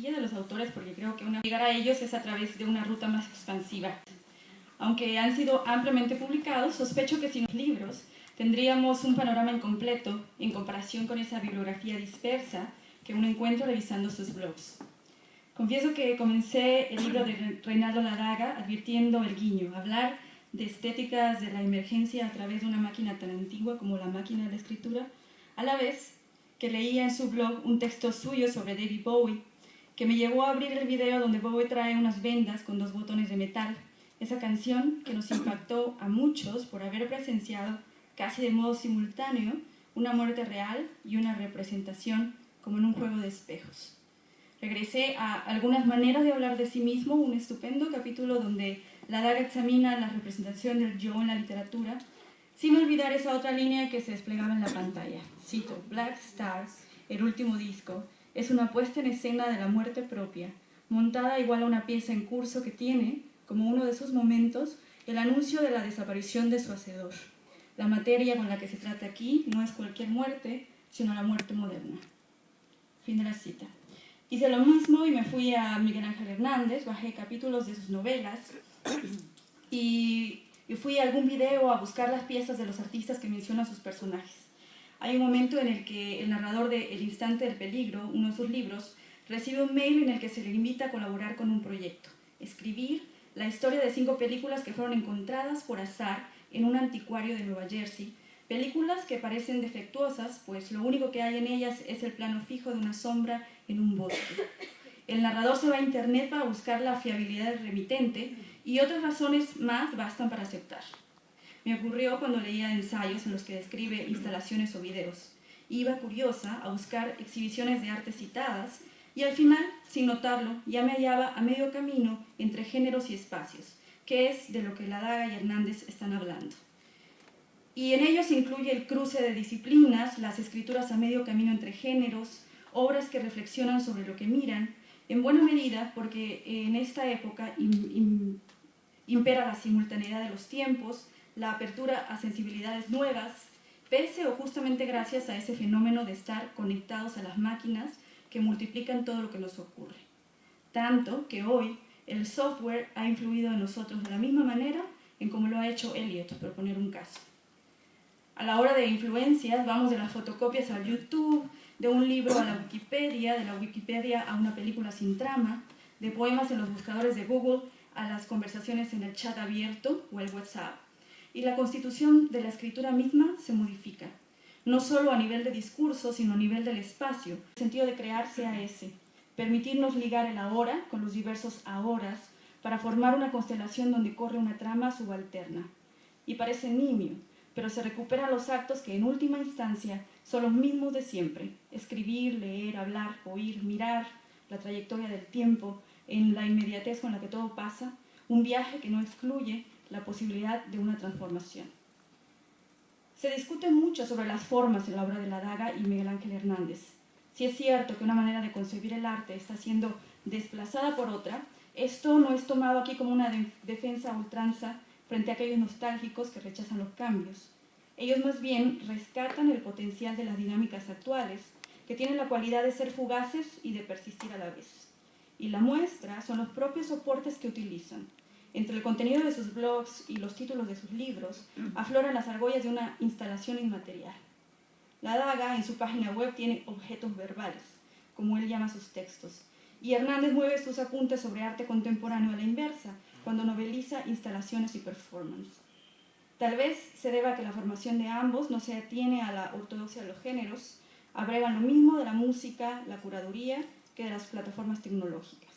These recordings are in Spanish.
de los autores, porque creo que llegar a ellos es a través de una ruta más expansiva. Aunque han sido ampliamente publicados, sospecho que sin los libros tendríamos un panorama incompleto en comparación con esa bibliografía dispersa que uno encuentra revisando sus blogs. Confieso que comencé el libro de Reinaldo Ladaga advirtiendo el guiño, hablar de estéticas de la emergencia a través de una máquina tan antigua como la máquina de la escritura, a la vez que leía en su blog un texto suyo sobre David Bowie, que me llevó a abrir el video donde Bowie trae unas vendas con 2 botones de metal, esa canción que nos impactó a muchos por haber presenciado casi de modo simultáneo una muerte real y una representación como en un juego de espejos. Regresé a Algunas maneras de hablar de sí mismo, un estupendo capítulo donde Ladaga examina la representación del yo en la literatura, sin olvidar esa otra línea que se desplegaba en la pantalla. Cito: Black Stars, el último disco, es una puesta en escena de la muerte propia, montada igual a una pieza en curso que tiene, como uno de sus momentos, el anuncio de la desaparición de su hacedor. La materia con la que se trata aquí no es cualquier muerte, sino la muerte moderna. Fin de la cita. Hice lo mismo y me fui a Miguel Ángel Hernández, bajé capítulos de sus novelas y fui a algún video a buscar las piezas de los artistas que mencionan sus personajes. Hay un momento en el que el narrador de El instante del peligro, uno de sus libros, recibe un mail en el que se le invita a colaborar con un proyecto, escribir la historia de 5 películas que fueron encontradas por azar en un anticuario de Nueva Jersey, películas que parecen defectuosas, pues lo único que hay en ellas es el plano fijo de una sombra en un bosque. El narrador se va a internet para buscar la fiabilidad del remitente y otras razones más bastan para aceptar. Me ocurrió cuando leía ensayos en los que describe instalaciones o videos. Iba curiosa a buscar exhibiciones de arte citadas y al final, sin notarlo, ya me hallaba a medio camino entre géneros y espacios, que es de lo que Ladaga y Hernández están hablando. Y en ellos se incluye el cruce de disciplinas, las escrituras a medio camino entre géneros, obras que reflexionan sobre lo que miran, en buena medida porque en esta época impera la simultaneidad de los tiempos, la apertura a sensibilidades nuevas, pese o justamente gracias a ese fenómeno de estar conectados a las máquinas que multiplican todo lo que nos ocurre. Tanto que hoy el software ha influido en nosotros de la misma manera en como lo ha hecho Eliot, por poner un caso. A la hora de influencias, vamos de las fotocopias al YouTube, de un libro a la Wikipedia, de la Wikipedia a una película sin trama, de poemas en los buscadores de Google a las conversaciones en el chat abierto o el WhatsApp. Y la constitución de la escritura misma se modifica, no solo a nivel de discurso, sino a nivel del espacio. El sentido de crear sea ese, permitirnos ligar el ahora con los diversos ahoras para formar una constelación donde corre una trama subalterna. Y parece nimio, pero se recuperan los actos que en última instancia son los mismos de siempre: escribir, leer, hablar, oír, mirar, la trayectoria del tiempo, en la inmediatez con la que todo pasa, un viaje que no excluye la posibilidad de una transformación. Se discute mucho sobre las formas en la obra de Ladaga y Miguel Ángel Hernández. Si es cierto que una manera de concebir el arte está siendo desplazada por otra, esto no es tomado aquí como una defensa a ultranza frente a aquellos nostálgicos que rechazan los cambios. Ellos más bien rescatan el potencial de las dinámicas actuales, que tienen la cualidad de ser fugaces y de persistir a la vez. Y la muestra son los propios soportes que utilizan. Entre el contenido de sus blogs y los títulos de sus libros, afloran las argollas de una instalación inmaterial. Ladaga en su página web tiene objetos verbales, como él llama sus textos, y Hernández mueve sus apuntes sobre arte contemporáneo a la inversa, cuando noveliza instalaciones y performance. Tal vez se deba a que la formación de ambos no se atiene a la ortodoxia de los géneros, abrevan lo mismo de la música, la curaduría, que de las plataformas tecnológicas.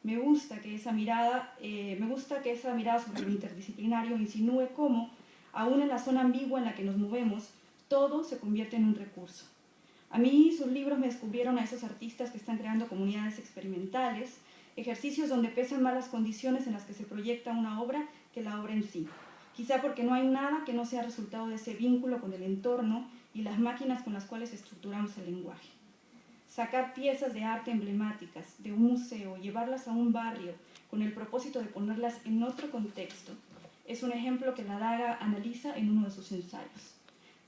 Me gusta que esa mirada sobre lo interdisciplinario insinúe cómo, aún en la zona ambigua en la que nos movemos, todo se convierte en un recurso. A mí sus libros me descubrieron a esos artistas que están creando comunidades experimentales, ejercicios donde pesan más las condiciones en las que se proyecta una obra que la obra en sí. Quizá porque no hay nada que no sea resultado de ese vínculo con el entorno y las máquinas con las cuales estructuramos el lenguaje. Sacar piezas de arte emblemáticas de un museo, llevarlas a un barrio con el propósito de ponerlas en otro contexto, es un ejemplo que Ladaga analiza en uno de sus ensayos.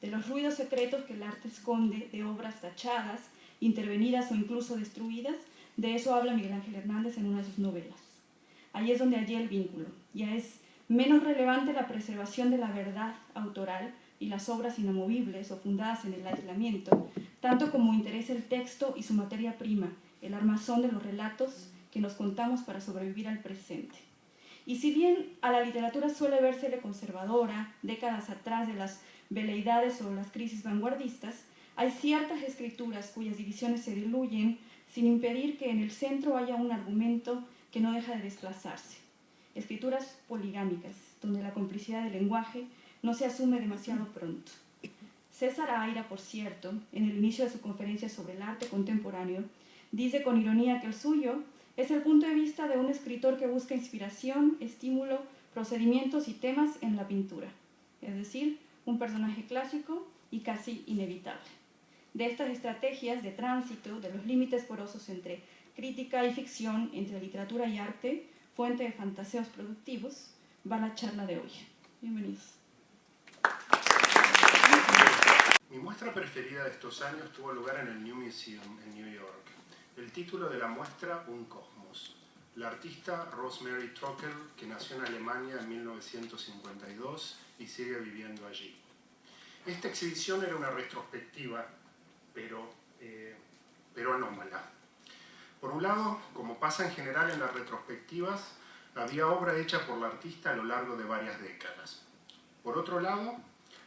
De los ruidos secretos que el arte esconde, de obras tachadas, intervenidas o incluso destruidas, De eso habla Miguel Ángel Hernández en una de sus novelas. Ahí es donde hallé el vínculo. Ya es menos relevante la preservación de la verdad autoral y las obras inamovibles o fundadas en el aislamiento, tanto como interesa el texto y su materia prima, el armazón de los relatos que nos contamos para sobrevivir al presente. Y si bien a la literatura suele vérsele conservadora, décadas atrás de las veleidades o las crisis vanguardistas, hay ciertas escrituras cuyas divisiones se diluyen sin impedir que en el centro haya un argumento que no deja de desplazarse. Escrituras poligámicas, donde la complicidad del lenguaje no se asume demasiado pronto. César Aira, por cierto, en el inicio de su conferencia sobre el arte contemporáneo, dice con ironía que el suyo es el punto de vista de un escritor que busca inspiración, estímulo, procedimientos y temas en la pintura, es decir, un personaje clásico y casi inevitable. De estas estrategias de tránsito, de los límites porosos entre crítica y ficción, entre literatura y arte, fuente de fantaseos productivos, va la charla de hoy. Bienvenidos. Mi muestra preferida de estos años tuvo lugar en el New Museum en New York. El título de la muestra, Un cosmos. La artista Rosemary Trockel, que nació en Alemania en 1952 y sigue viviendo allí. Esta exhibición era una retrospectiva, pero anómala. Por un lado, como pasa en general en las retrospectivas, había obra hecha por la artista a lo largo de varias décadas. Por otro lado,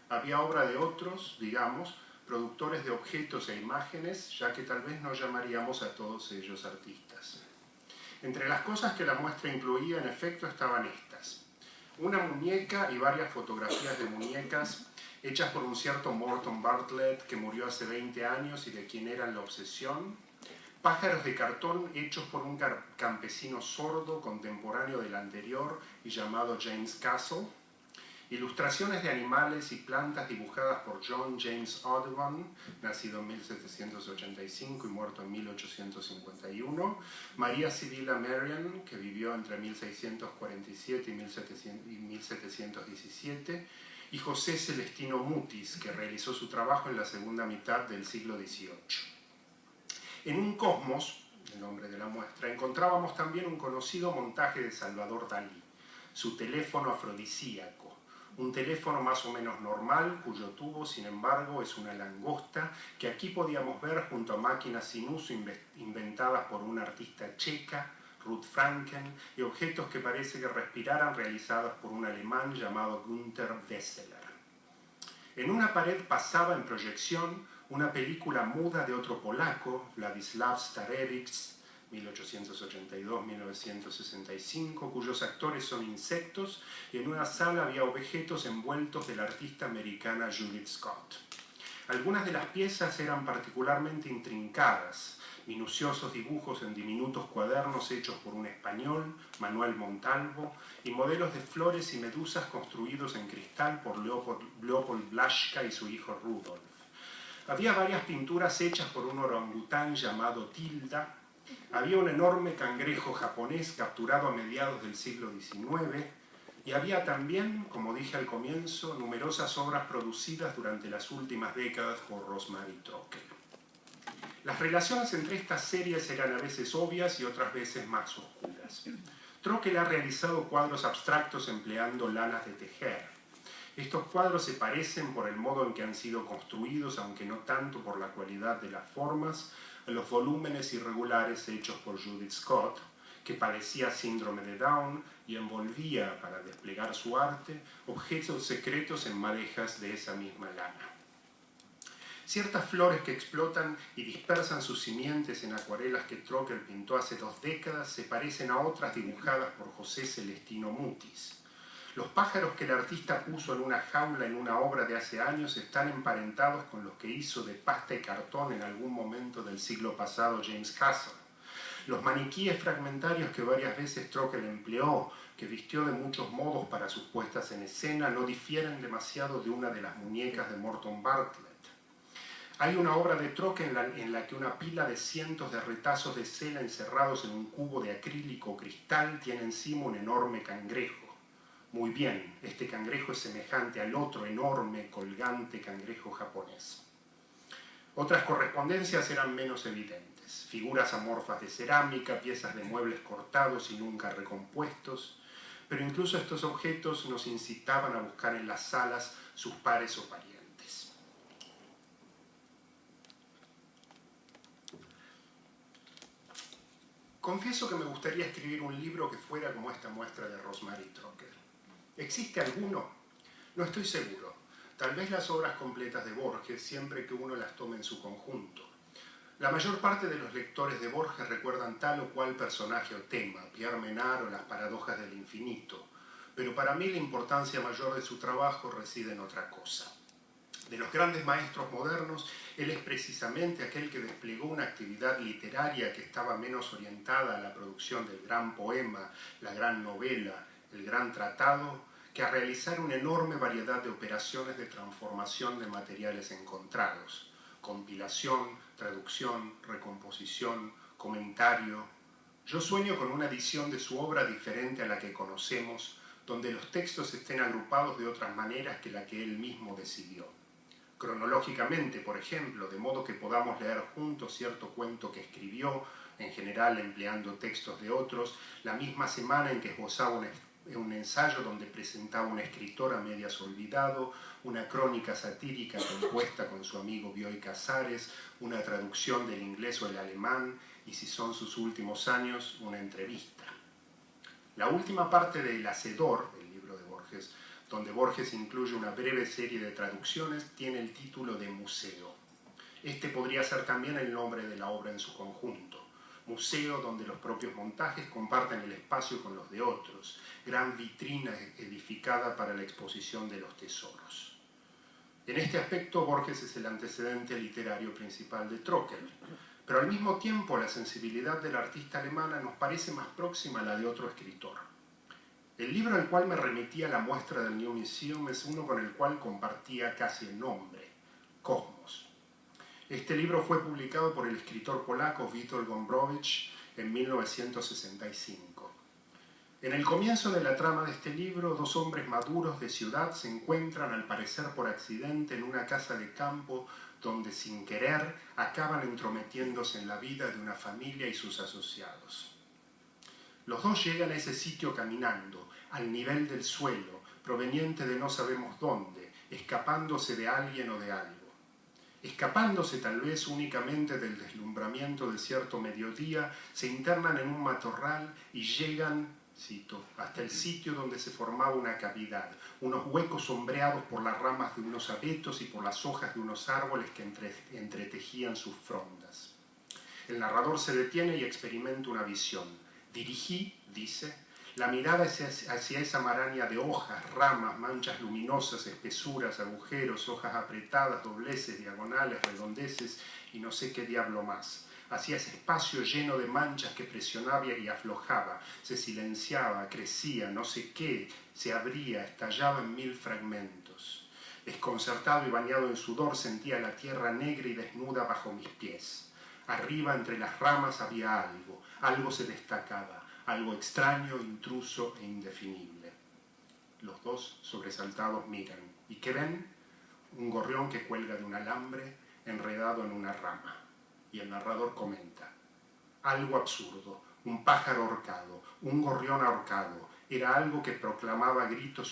había obra de otros, digamos, productores de objetos e imágenes, ya que tal vez no llamaríamos a todos ellos artistas. Entre las cosas que la muestra incluía, en efecto, estaban estas. Una muñeca y varias fotografías de muñecas hechas por un cierto Morton Bartlett, que murió hace 20 años y de quien eran la obsesión. Pájaros de cartón hechos por un campesino sordo contemporáneo del anterior y llamado James Castle. Ilustraciones de animales y plantas dibujadas por John James Audubon, nacido en 1785 y muerto en 1851, María Sibila Merian, que vivió entre 1647 y 1717, y José Celestino Mutis, que realizó su trabajo en la segunda mitad del siglo XVIII. En Un cosmos, el nombre de la muestra, encontrábamos también un conocido montaje de Salvador Dalí, su teléfono afrodisíaco, un teléfono más o menos normal, cuyo tubo, sin embargo, es una langosta, que aquí podíamos ver junto a máquinas sin uso inventadas por una artista checa, Ruth Franken, y objetos que parece que respiraran realizados por un alemán llamado Günther Wesseler. En una pared pasaba en proyección una película muda de otro polaco, Władysław Starewicz, 1882-1965, cuyos actores son insectos, y en una sala había objetos envueltos de la artista americana Judith Scott. Algunas de las piezas eran particularmente intrincadas, minuciosos dibujos en diminutos cuadernos hechos por un español, Manuel Montalvo, y modelos de flores y medusas construidos en cristal por Leopold Blaschka y su hijo Rudolf. Había varias pinturas hechas por un orangután llamado Tilda. Había un enorme cangrejo japonés capturado a mediados del siglo XIX, y había también, como dije al comienzo, numerosas obras producidas durante las últimas décadas por Rosemary Trockel. Las relaciones entre estas series eran a veces obvias y otras veces más oscuras. Trockel ha realizado cuadros abstractos empleando lanas de tejer. Estos cuadros se parecen por el modo en que han sido construidos, aunque no tanto por la cualidad de las formas, a los volúmenes irregulares hechos por Judith Scott, que padecía síndrome de Down y envolvía, para desplegar su arte, objetos secretos en madejas de esa misma lana. Ciertas flores que explotan y dispersan sus simientes en acuarelas que Trockel pintó hace 2 décadas se parecen a otras dibujadas por José Celestino Mutis. Los pájaros que el artista puso en una jaula en una obra de hace años están emparentados con los que hizo de pasta y cartón en algún momento del siglo pasado James Castle. Los maniquíes fragmentarios que varias veces Trockel empleó, que vistió de muchos modos para sus puestas en escena, no difieren demasiado de una de las muñecas de Morton Bartlett. Hay una obra de Trockel en la que una pila de cientos de retazos de cera encerrados en un cubo de acrílico o cristal tiene encima un enorme cangrejo. Muy bien, este cangrejo es semejante al otro enorme, colgante cangrejo japonés. Otras correspondencias eran menos evidentes. diferentes. Figuras amorfas de cerámica, piezas de muebles cortados y nunca recompuestos, pero incluso estos objetos nos incitaban a buscar en las salas sus pares o parientes. Confieso que me gustaría escribir un libro que fuera como esta muestra de Rosemary Trocker. ¿Existe alguno? No estoy seguro. Tal vez las obras completas de Borges, siempre que uno las tome en su conjunto. La mayor parte de los lectores de Borges recuerdan tal o cual personaje o tema, Pierre Menard o las paradojas del infinito, pero para mí la importancia mayor de su trabajo reside en otra cosa. De los grandes maestros modernos, él es precisamente aquel que desplegó una actividad literaria que estaba menos orientada a la producción del gran poema, la gran novela, el gran tratado, que a realizar una enorme variedad de operaciones de transformación de materiales encontrados, compilación, traducción, recomposición, comentario. Yo sueño con una edición de su obra diferente a la que conocemos, donde los textos estén agrupados de otras maneras que la que él mismo decidió. Cronológicamente, por ejemplo, de modo que podamos leer juntos cierto cuento que escribió, en general empleando textos de otros, la misma semana en que esbozaba un ensayo donde presentaba un escritor a medias olvidado, una crónica satírica compuesta con su amigo Bioy Casares, una traducción del inglés o el alemán, y si son sus últimos años, una entrevista. La última parte de El Hacedor, el libro de Borges, donde Borges incluye una breve serie de traducciones, tiene el título de Museo. Este podría ser también el nombre de la obra en su conjunto. Museo donde los propios montajes comparten el espacio con los de otros, gran vitrina edificada para la exposición de los tesoros. En este aspecto, Borges es el antecedente literario principal de Trocker, pero al mismo tiempo la sensibilidad del artista alemana nos parece más próxima a la de otro escritor. El libro al cual me remitía a la muestra del New Museum es uno con el cual compartía casi el nombre, Cosmos. Este libro fue publicado por el escritor polaco Witold Gombrowicz en 1965. En el comienzo de la trama de este libro, dos hombres maduros de ciudad se encuentran, al parecer por accidente, en una casa de campo donde, sin querer, acaban entrometiéndose en la vida de una familia y sus asociados. Los dos llegan a ese sitio caminando, al nivel del suelo, proveniente de no sabemos dónde, escapándose de alguien o de algo. Escapándose tal vez únicamente del deslumbramiento de cierto mediodía, se internan en un matorral y llegan, cito, hasta el sitio donde se formaba una cavidad, unos huecos sombreados por las ramas de unos abetos y por las hojas de unos árboles que entretejían sus frondas. El narrador se detiene y experimenta una visión. Dirigí, dice, la mirada hacia esa maraña de hojas, ramas, manchas luminosas, espesuras, agujeros, hojas apretadas, dobleces, diagonales, redondeces y no sé qué diablo más. Hacia ese espacio lleno de manchas que presionaba y aflojaba, se silenciaba, crecía, no sé qué, se abría, estallaba en mil fragmentos. Desconcertado y bañado en sudor, sentía la tierra negra y desnuda bajo mis pies. Arriba, entre las ramas, había algo, algo se destacaba, algo extraño, intruso e indefinible. Los dos, sobresaltados, miran. ¿Y qué ven? Un gorrión que cuelga de un alambre, enredado en una rama. Y el narrador comenta. Algo absurdo, un pájaro ahorcado, un gorrión ahorcado. Era algo que proclamaba a gritos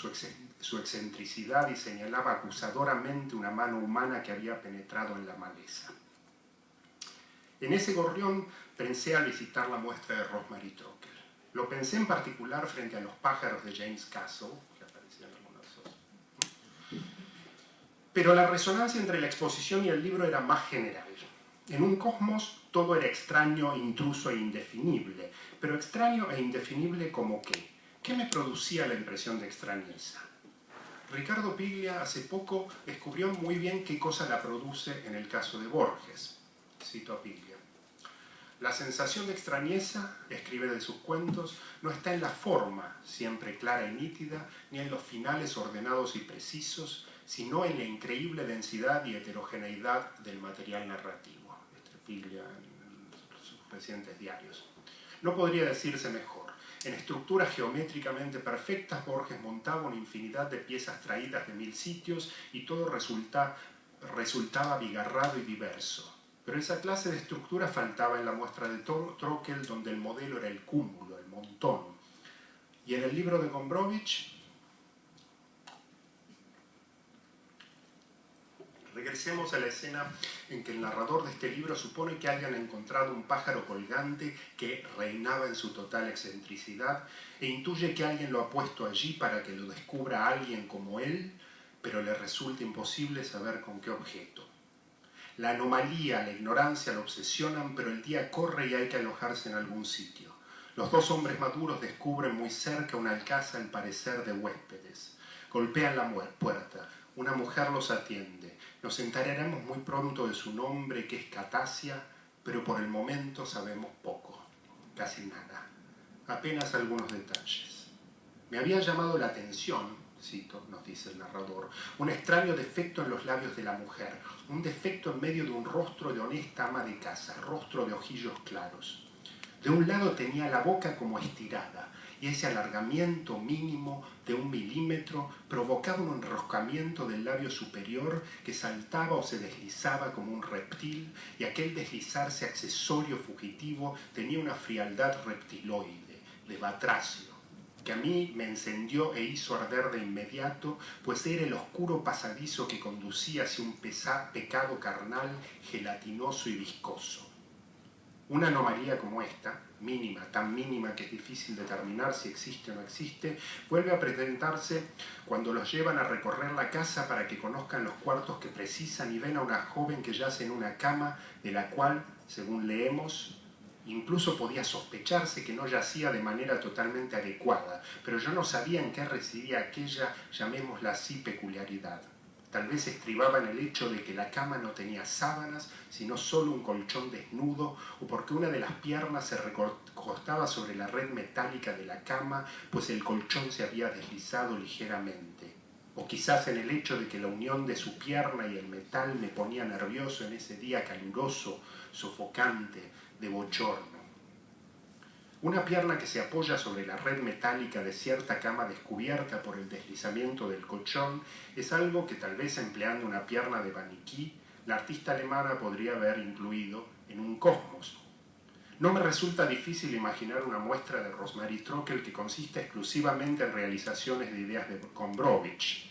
su excentricidad y señalaba acusadoramente una mano humana que había penetrado en la maleza. En ese gorrión pensé al visitar la muestra de Rosemary Trocker. Lo pensé en particular frente a los pájaros de James Castle, que aparecían algunos de esos. Pero la resonancia entre la exposición y el libro era más general. En un cosmos todo era extraño, intruso e indefinible, pero extraño e indefinible ¿como qué? ¿Qué me producía la impresión de extrañeza? Ricardo Piglia hace poco descubrió muy bien qué cosa la produce en el caso de Borges. Cito a Piglia. La sensación de extrañeza, escribe de sus cuentos, no está en la forma, siempre clara y nítida, ni en los finales ordenados y precisos, sino en la increíble densidad y heterogeneidad del material narrativo. Piglia en sus recientes diarios. No podría decirse mejor. En estructuras geométricamente perfectas, Borges montaba una infinidad de piezas traídas de 1000 sitios y todo resultaba abigarrado y diverso. Pero esa clase de estructura faltaba en la muestra de Trockel, donde el modelo era el cúmulo, el montón. Y en el libro de Gombrowicz, regresemos a la escena en que el narrador de este libro supone que hayan encontrado un pájaro colgante que reinaba en su total excentricidad e intuye que alguien lo ha puesto allí para que lo descubra alguien como él, pero le resulta imposible saber con qué objeto. La anomalía, la ignorancia lo obsesionan, pero el día corre y hay que alojarse en algún sitio. Los dos hombres maduros descubren muy cerca una alcázar al parecer de huéspedes. Golpean la puerta. Una mujer los atiende. Nos enteraremos muy pronto de su nombre, que es Catasia, pero por el momento sabemos poco, casi nada, apenas algunos detalles. Me había llamado la atención, cito, nos dice el narrador, un extraño defecto en los labios de la mujer, un defecto en medio de un rostro de honesta ama de casa, rostro de ojillos claros. De un lado tenía la boca como estirada, y ese alargamiento mínimo de 1 milímetro provocaba un enroscamiento del labio superior que saltaba o se deslizaba como un reptil, y aquel deslizarse accesorio fugitivo tenía una frialdad reptiloide, de batracio, que a mí me encendió e hizo arder de inmediato, pues era el oscuro pasadizo que conducía hacia un pecado carnal, gelatinoso y viscoso. Una anomalía como esta, mínima, tan mínima que es difícil determinar si existe o no existe, vuelve a presentarse cuando los llevan a recorrer la casa para que conozcan los cuartos que precisan y ven a una joven que yace en una cama de la cual, según leemos, incluso podía sospecharse que no yacía de manera totalmente adecuada, pero yo no sabía en qué residía aquella, llamémosla así, peculiaridad. Tal vez estribaba en el hecho de que la cama no tenía sábanas, sino solo un colchón desnudo, o porque una de las piernas se recostaba sobre la red metálica de la cama, pues el colchón se había deslizado ligeramente. O quizás en el hecho de que la unión de su pierna y el metal me ponía nervioso en ese día caluroso, sofocante, de bochorno. Una pierna que se apoya sobre la red metálica de cierta cama descubierta por el deslizamiento del colchón es algo que tal vez empleando una pierna de maniquí, la artista alemana podría haber incluido en un cosmos. No me resulta difícil imaginar una muestra de Rosemarie Trockel que consiste exclusivamente en realizaciones de ideas de Gombrowicz,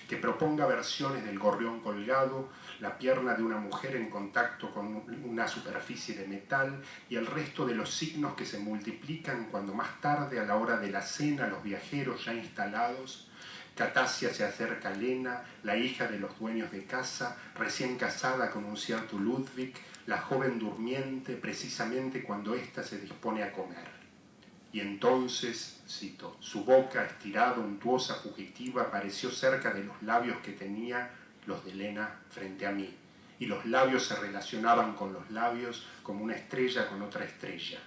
que proponga versiones del gorrión colgado, la pierna de una mujer en contacto con una superficie de metal y el resto de los signos que se multiplican cuando más tarde, a la hora de la cena, los viajeros ya instalados, Catasia se acerca a Lena, la hija de los dueños de casa, recién casada con un cierto Ludwig, la joven durmiente, precisamente cuando ésta se dispone a comer. Y entonces, cito, su boca estirada, untuosa, fugitiva, apareció cerca de los labios que tenía los de Lena frente a mí, y los labios se relacionaban con los labios como una estrella con otra estrella.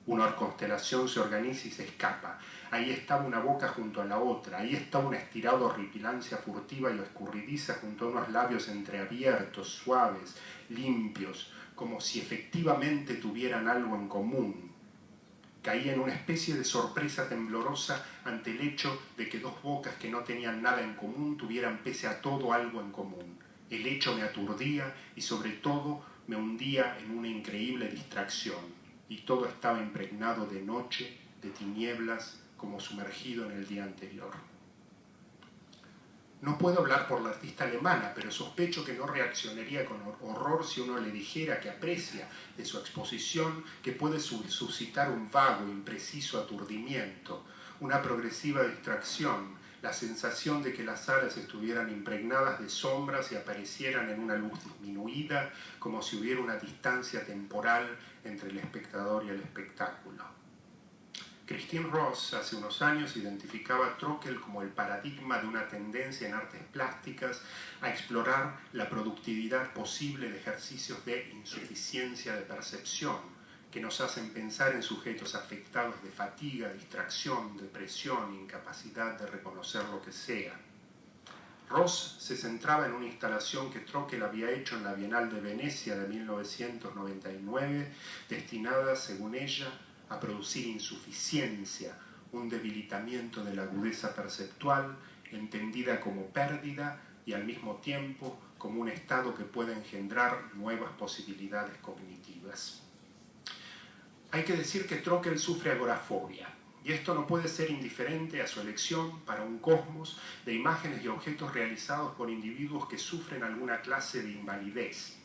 Una constelación se organiza y se escapa. Ahí estaba una boca junto a la otra, ahí estaba una estirada horripilancia furtiva y escurridiza junto a unos labios entreabiertos, suaves, limpios, como si efectivamente tuvieran algo en común. Caía en una especie de sorpresa temblorosa ante el hecho de que dos bocas que no tenían nada en común tuvieran pese a todo algo en común. El hecho me aturdía y sobre todo me hundía en una increíble distracción, y todo estaba impregnado de noche, de tinieblas, como sumergido en el día anterior. No puedo hablar por la artista alemana, pero sospecho que no reaccionaría con horror si uno le dijera que aprecia de su exposición que puede suscitar un vago, impreciso aturdimiento, una progresiva distracción, la sensación de que las salas estuvieran impregnadas de sombras y aparecieran en una luz disminuida, como si hubiera una distancia temporal entre el espectador y el espectáculo. Christine Ross hace unos años identificaba a Trockel como el paradigma de una tendencia en artes plásticas a explorar la productividad posible de ejercicios de insuficiencia de percepción que nos hacen pensar en sujetos afectados de fatiga, distracción, depresión, incapacidad de reconocer lo que sea. Ross se centraba en una instalación que Trockel había hecho en la Bienal de Venecia de 1999, destinada, según ella, a producir insuficiencia, un debilitamiento de la agudeza perceptual, entendida como pérdida y al mismo tiempo como un estado que puede engendrar nuevas posibilidades cognitivas. Hay que decir que Trockel sufre agorafobia, y esto no puede ser indiferente a su elección para un cosmos de imágenes y objetos realizados por individuos que sufren alguna clase de invalidez.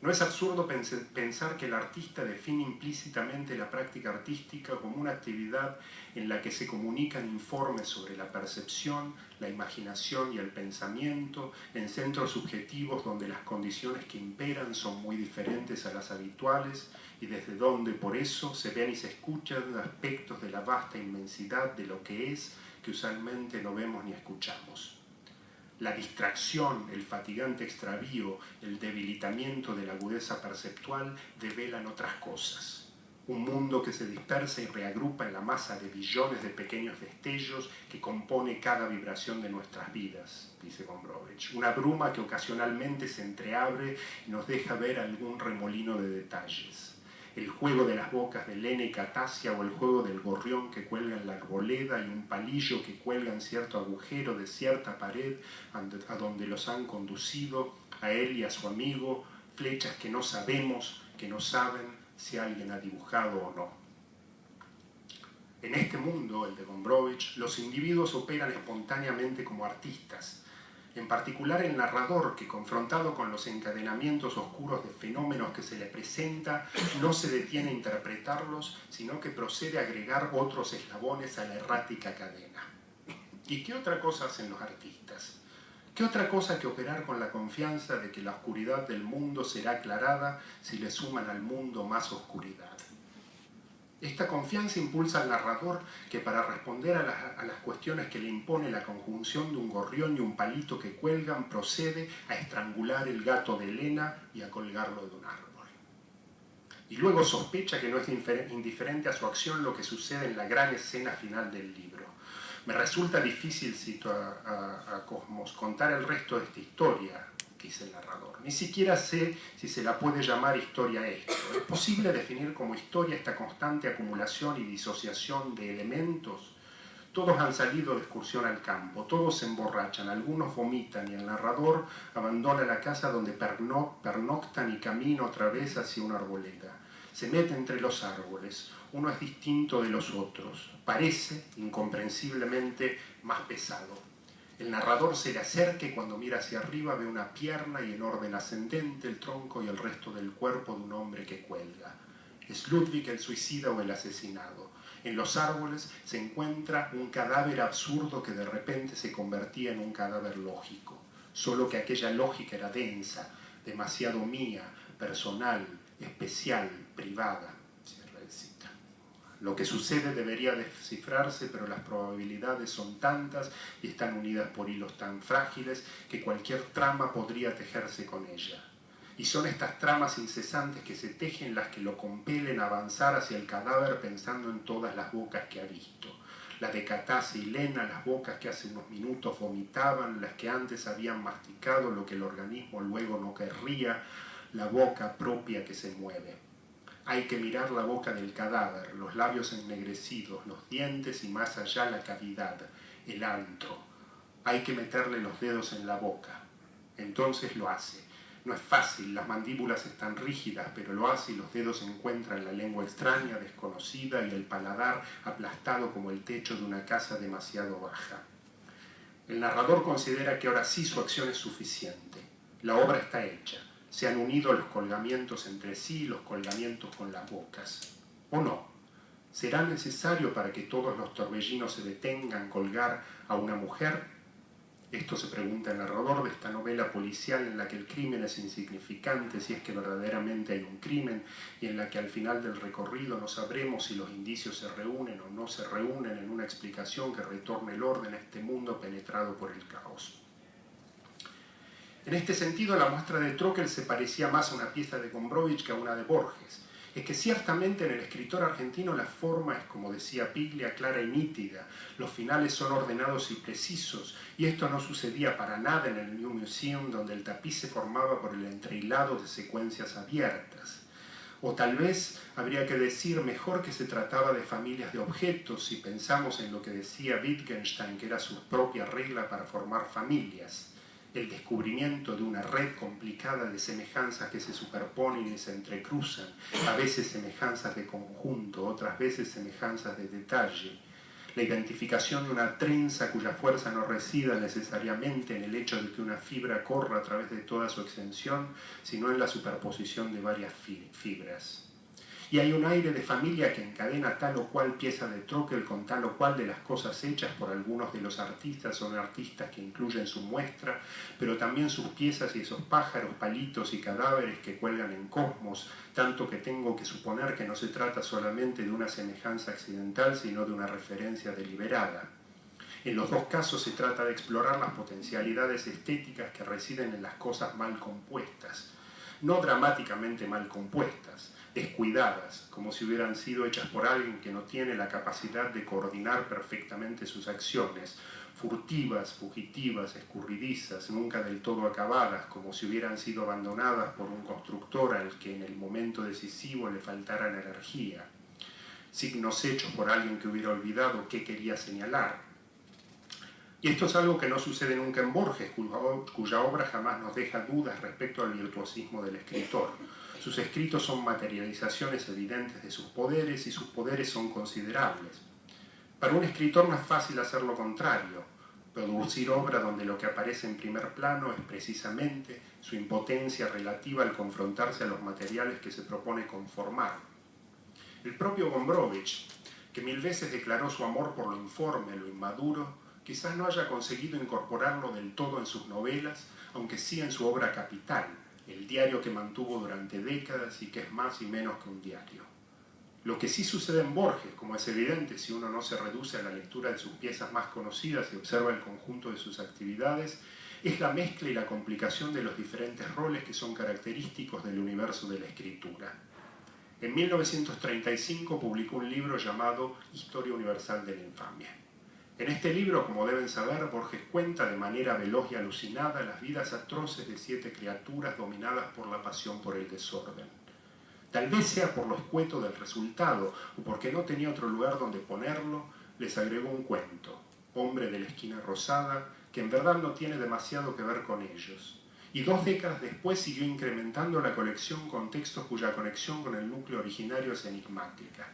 No es absurdo pensar que el artista define implícitamente la práctica artística como una actividad en la que se comunican informes sobre la percepción, la imaginación y el pensamiento en centros subjetivos donde las condiciones que imperan son muy diferentes a las habituales y desde donde por eso se ven y se escuchan aspectos de la vasta inmensidad de lo que es que usualmente no vemos ni escuchamos. La distracción, el fatigante extravío, el debilitamiento de la agudeza perceptual develan otras cosas. Un mundo que se dispersa y reagrupa en la masa de billones de pequeños destellos que compone cada vibración de nuestras vidas, dice Gombrowicz. Una bruma que ocasionalmente se entreabre y nos deja ver algún remolino de detalles. El juego de las bocas de Lena y Catasia o el juego del gorrión que cuelga en la arboleda y un palillo que cuelga en cierto agujero de cierta pared a donde los han conducido, a él y a su amigo, flechas que no sabemos, que no saben si alguien ha dibujado o no. En este mundo, el de Gombrowicz, los individuos operan espontáneamente como artistas. En particular el narrador, que confrontado con los encadenamientos oscuros de fenómenos que se le presenta, no se detiene a interpretarlos, sino que procede a agregar otros eslabones a la errática cadena. ¿Y qué otra cosa hacen los artistas? ¿Qué otra cosa que operar con la confianza de que la oscuridad del mundo será aclarada si le suman al mundo más oscuridad? Esta confianza impulsa al narrador que para responder a las cuestiones que le impone la conjunción de un gorrión y un palito que cuelgan, procede a estrangular el gato de Lena y a colgarlo de un árbol. Y luego sospecha que no es indiferente a su acción lo que sucede en la gran escena final del libro. Me resulta difícil, cito a Cosmos, contar el resto de esta historia, dice el narrador. Ni siquiera sé si se la puede llamar historia esto. ¿Es posible definir como historia esta constante acumulación y disociación de elementos? Todos han salido de excursión al campo, todos se emborrachan, algunos vomitan y el narrador abandona la casa donde pernoctan y camina otra vez hacia una arboleda. Se mete entre los árboles, uno es distinto de los otros, parece, incomprensiblemente, más pesado. El narrador se le acerca y cuando mira hacia arriba ve una pierna y en orden ascendente el tronco y el resto del cuerpo de un hombre que cuelga. Es Ludwig el suicida o el asesinado. En los árboles se encuentra un cadáver absurdo que de repente se convertía en un cadáver lógico, solo que aquella lógica era densa, demasiado mía, personal, especial, privada. Lo que sucede debería descifrarse, pero las probabilidades son tantas y están unidas por hilos tan frágiles que cualquier trama podría tejerse con ella. Y son estas tramas incesantes que se tejen las que lo compelen a avanzar hacia el cadáver pensando en todas las bocas que ha visto. La de Catasia y Lena, las bocas que hace unos minutos vomitaban, las que antes habían masticado lo que el organismo luego no querría, la boca propia que se mueve. Hay que mirar la boca del cadáver, los labios ennegrecidos, los dientes y más allá la cavidad, el antro. Hay que meterle los dedos en la boca. Entonces lo hace. No es fácil, las mandíbulas están rígidas, pero lo hace y los dedos encuentran la lengua extraña, desconocida y el paladar aplastado como el techo de una casa demasiado baja. El narrador considera que ahora sí su acción es suficiente. La obra está hecha. Se han unido los colgamientos entre sí, los colgamientos con las bocas. ¿O no? ¿Será necesario para que todos los torbellinos se detengan colgar a una mujer? Esto se pregunta el narrador de esta novela policial en la que el crimen es insignificante, si es que verdaderamente hay un crimen, y en la que al final del recorrido no sabremos si los indicios se reúnen o no se reúnen en una explicación que retorne el orden a este mundo penetrado por el caos. En este sentido, la muestra de Trockel se parecía más a una pieza de Gombrowicz que a una de Borges. Es que ciertamente en el escritor argentino la forma es, como decía Piglia, clara y nítida. Los finales son ordenados y precisos, y esto no sucedía para nada en el New Museum, donde el tapiz se formaba por el entrehilado de secuencias abiertas. O tal vez habría que decir mejor que se trataba de familias de objetos, si pensamos en lo que decía Wittgenstein, que era su propia regla para formar familias. el descubrimiento de una red complicada de semejanzas que se superponen y se entrecruzan, a veces semejanzas de conjunto, otras veces semejanzas de detalle, la identificación de una trenza cuya fuerza no resida necesariamente en el hecho de que una fibra corra a través de toda su extensión, sino en la superposición de varias fibras. Y hay un aire de familia que encadena tal o cual pieza de troquel con tal o cual de las cosas hechas por algunos de los artistas o artistas que incluyen su muestra, pero también sus piezas y esos pájaros, palitos y cadáveres que cuelgan en cosmos, tanto que tengo que suponer que no se trata solamente de una semejanza accidental, sino de una referencia deliberada. En los dos casos se trata de explorar las potencialidades estéticas que residen en las cosas mal compuestas, no dramáticamente mal compuestas, descuidadas, como si hubieran sido hechas por alguien que no tiene la capacidad de coordinar perfectamente sus acciones, furtivas, fugitivas, escurridizas, nunca del todo acabadas, como si hubieran sido abandonadas por un constructor al que en el momento decisivo le faltara energía, signos hechos por alguien que hubiera olvidado qué quería señalar. Y esto es algo que no sucede nunca en Borges, cuya obra jamás nos deja dudas respecto al virtuosismo del escritor. Sus escritos son materializaciones evidentes de sus poderes y sus poderes son considerables. Para un escritor no es fácil hacer lo contrario, producir obra donde lo que aparece en primer plano es precisamente su impotencia relativa al confrontarse a los materiales que se propone conformar. El propio Gombrowicz, que 1000 veces declaró su amor por lo informe, lo inmaduro, quizás no haya conseguido incorporarlo del todo en sus novelas, aunque sí en su obra capital, el diario que mantuvo durante décadas y que es más y menos que un diario. Lo que sí sucede en Borges, como es evidente si uno no se reduce a la lectura de sus piezas más conocidas y observa el conjunto de sus actividades, es la mezcla y la complicación de los diferentes roles que son característicos del universo de la escritura. En 1935 publicó un libro llamado Historia Universal de la Infamia. En este libro, como deben saber, Borges cuenta de manera veloz y alucinada las vidas atroces de 7 criaturas dominadas por la pasión por el desorden. Tal vez sea por lo escueto del resultado, o porque no tenía otro lugar donde ponerlo, les agregó un cuento, Hombre de la esquina rosada, que en verdad no tiene demasiado que ver con ellos. Y 2 décadas después siguió incrementando la colección con textos cuya conexión con el núcleo originario es enigmática.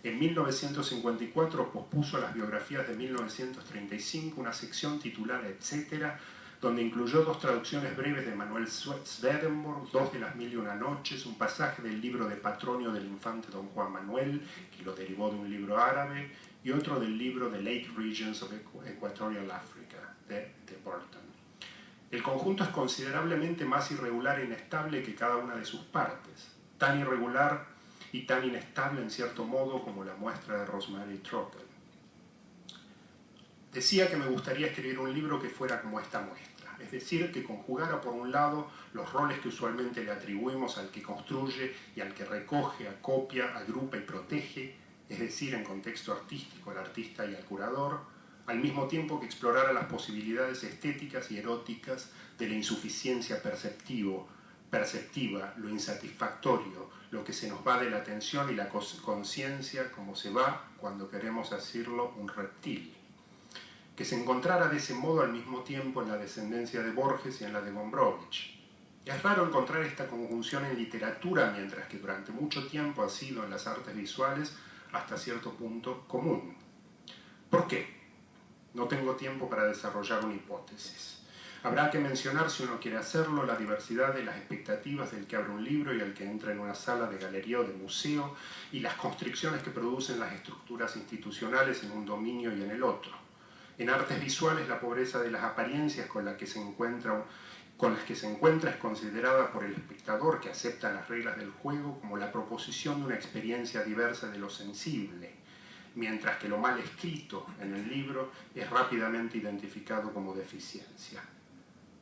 En 1954 pospuso las biografías de 1935 una sección titulada Etcétera, donde incluyó 2 traducciones breves de Manuel Swedenborg, 2 de las 1001 noches, un pasaje del libro de Patronio del infante don Juan Manuel, que lo derivó de un libro árabe, y otro del libro The Lake Regions of Equatorial Africa, de Burton. El conjunto es considerablemente más irregular e inestable que cada una de sus partes, tan irregular y tan inestable en cierto modo como la muestra de Rosemary Trotter. Decía que me gustaría escribir un libro que fuera como esta muestra, es decir, que conjugara por un lado los roles que usualmente le atribuimos al que construye y al que recoge, acopia, agrupa y protege, es decir, en contexto artístico, al artista y al curador, al mismo tiempo que explorara las posibilidades estéticas y eróticas de la insuficiencia perceptiva, lo insatisfactorio, lo que se nos va de la atención y la conciencia como se va, cuando queremos decirlo, un reptil. Que se encontrara de ese modo al mismo tiempo en la descendencia de Borges y en la de Gombrowicz. Es raro encontrar esta conjunción en literatura, mientras que durante mucho tiempo ha sido en las artes visuales hasta cierto punto común. ¿Por qué? No tengo tiempo para desarrollar una hipótesis. Habrá que mencionar, si uno quiere hacerlo, la diversidad de las expectativas del que abre un libro y el que entra en una sala de galería o de museo, y las constricciones que producen las estructuras institucionales en un dominio y en el otro. En artes visuales, la pobreza de las apariencias con las que se encuentra es considerada por el espectador que acepta las reglas del juego como la proposición de una experiencia diversa de lo sensible, mientras que lo mal escrito en el libro es rápidamente identificado como deficiencia.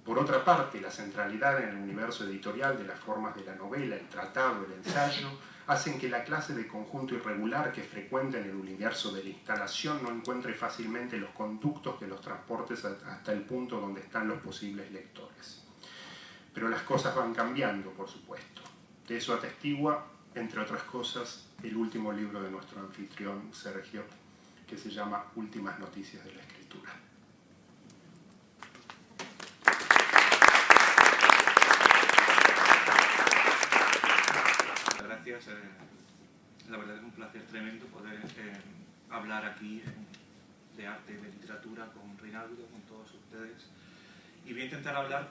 Por otra parte, la centralidad en el universo editorial de las formas de la novela, el tratado, el ensayo, hacen que la clase de conjunto irregular que frecuenta en el universo de la instalación no encuentre fácilmente los conductos que los transporte hasta el punto donde están los posibles lectores. Pero las cosas van cambiando, por supuesto. De eso atestigua, entre otras cosas, el último libro de nuestro anfitrión, Sergio, que se llama Últimas noticias de la escritura. gracias. La verdad es un placer tremendo poder hablar aquí de arte y de literatura con Reinaldo, con todos ustedes. Y voy a intentar hablar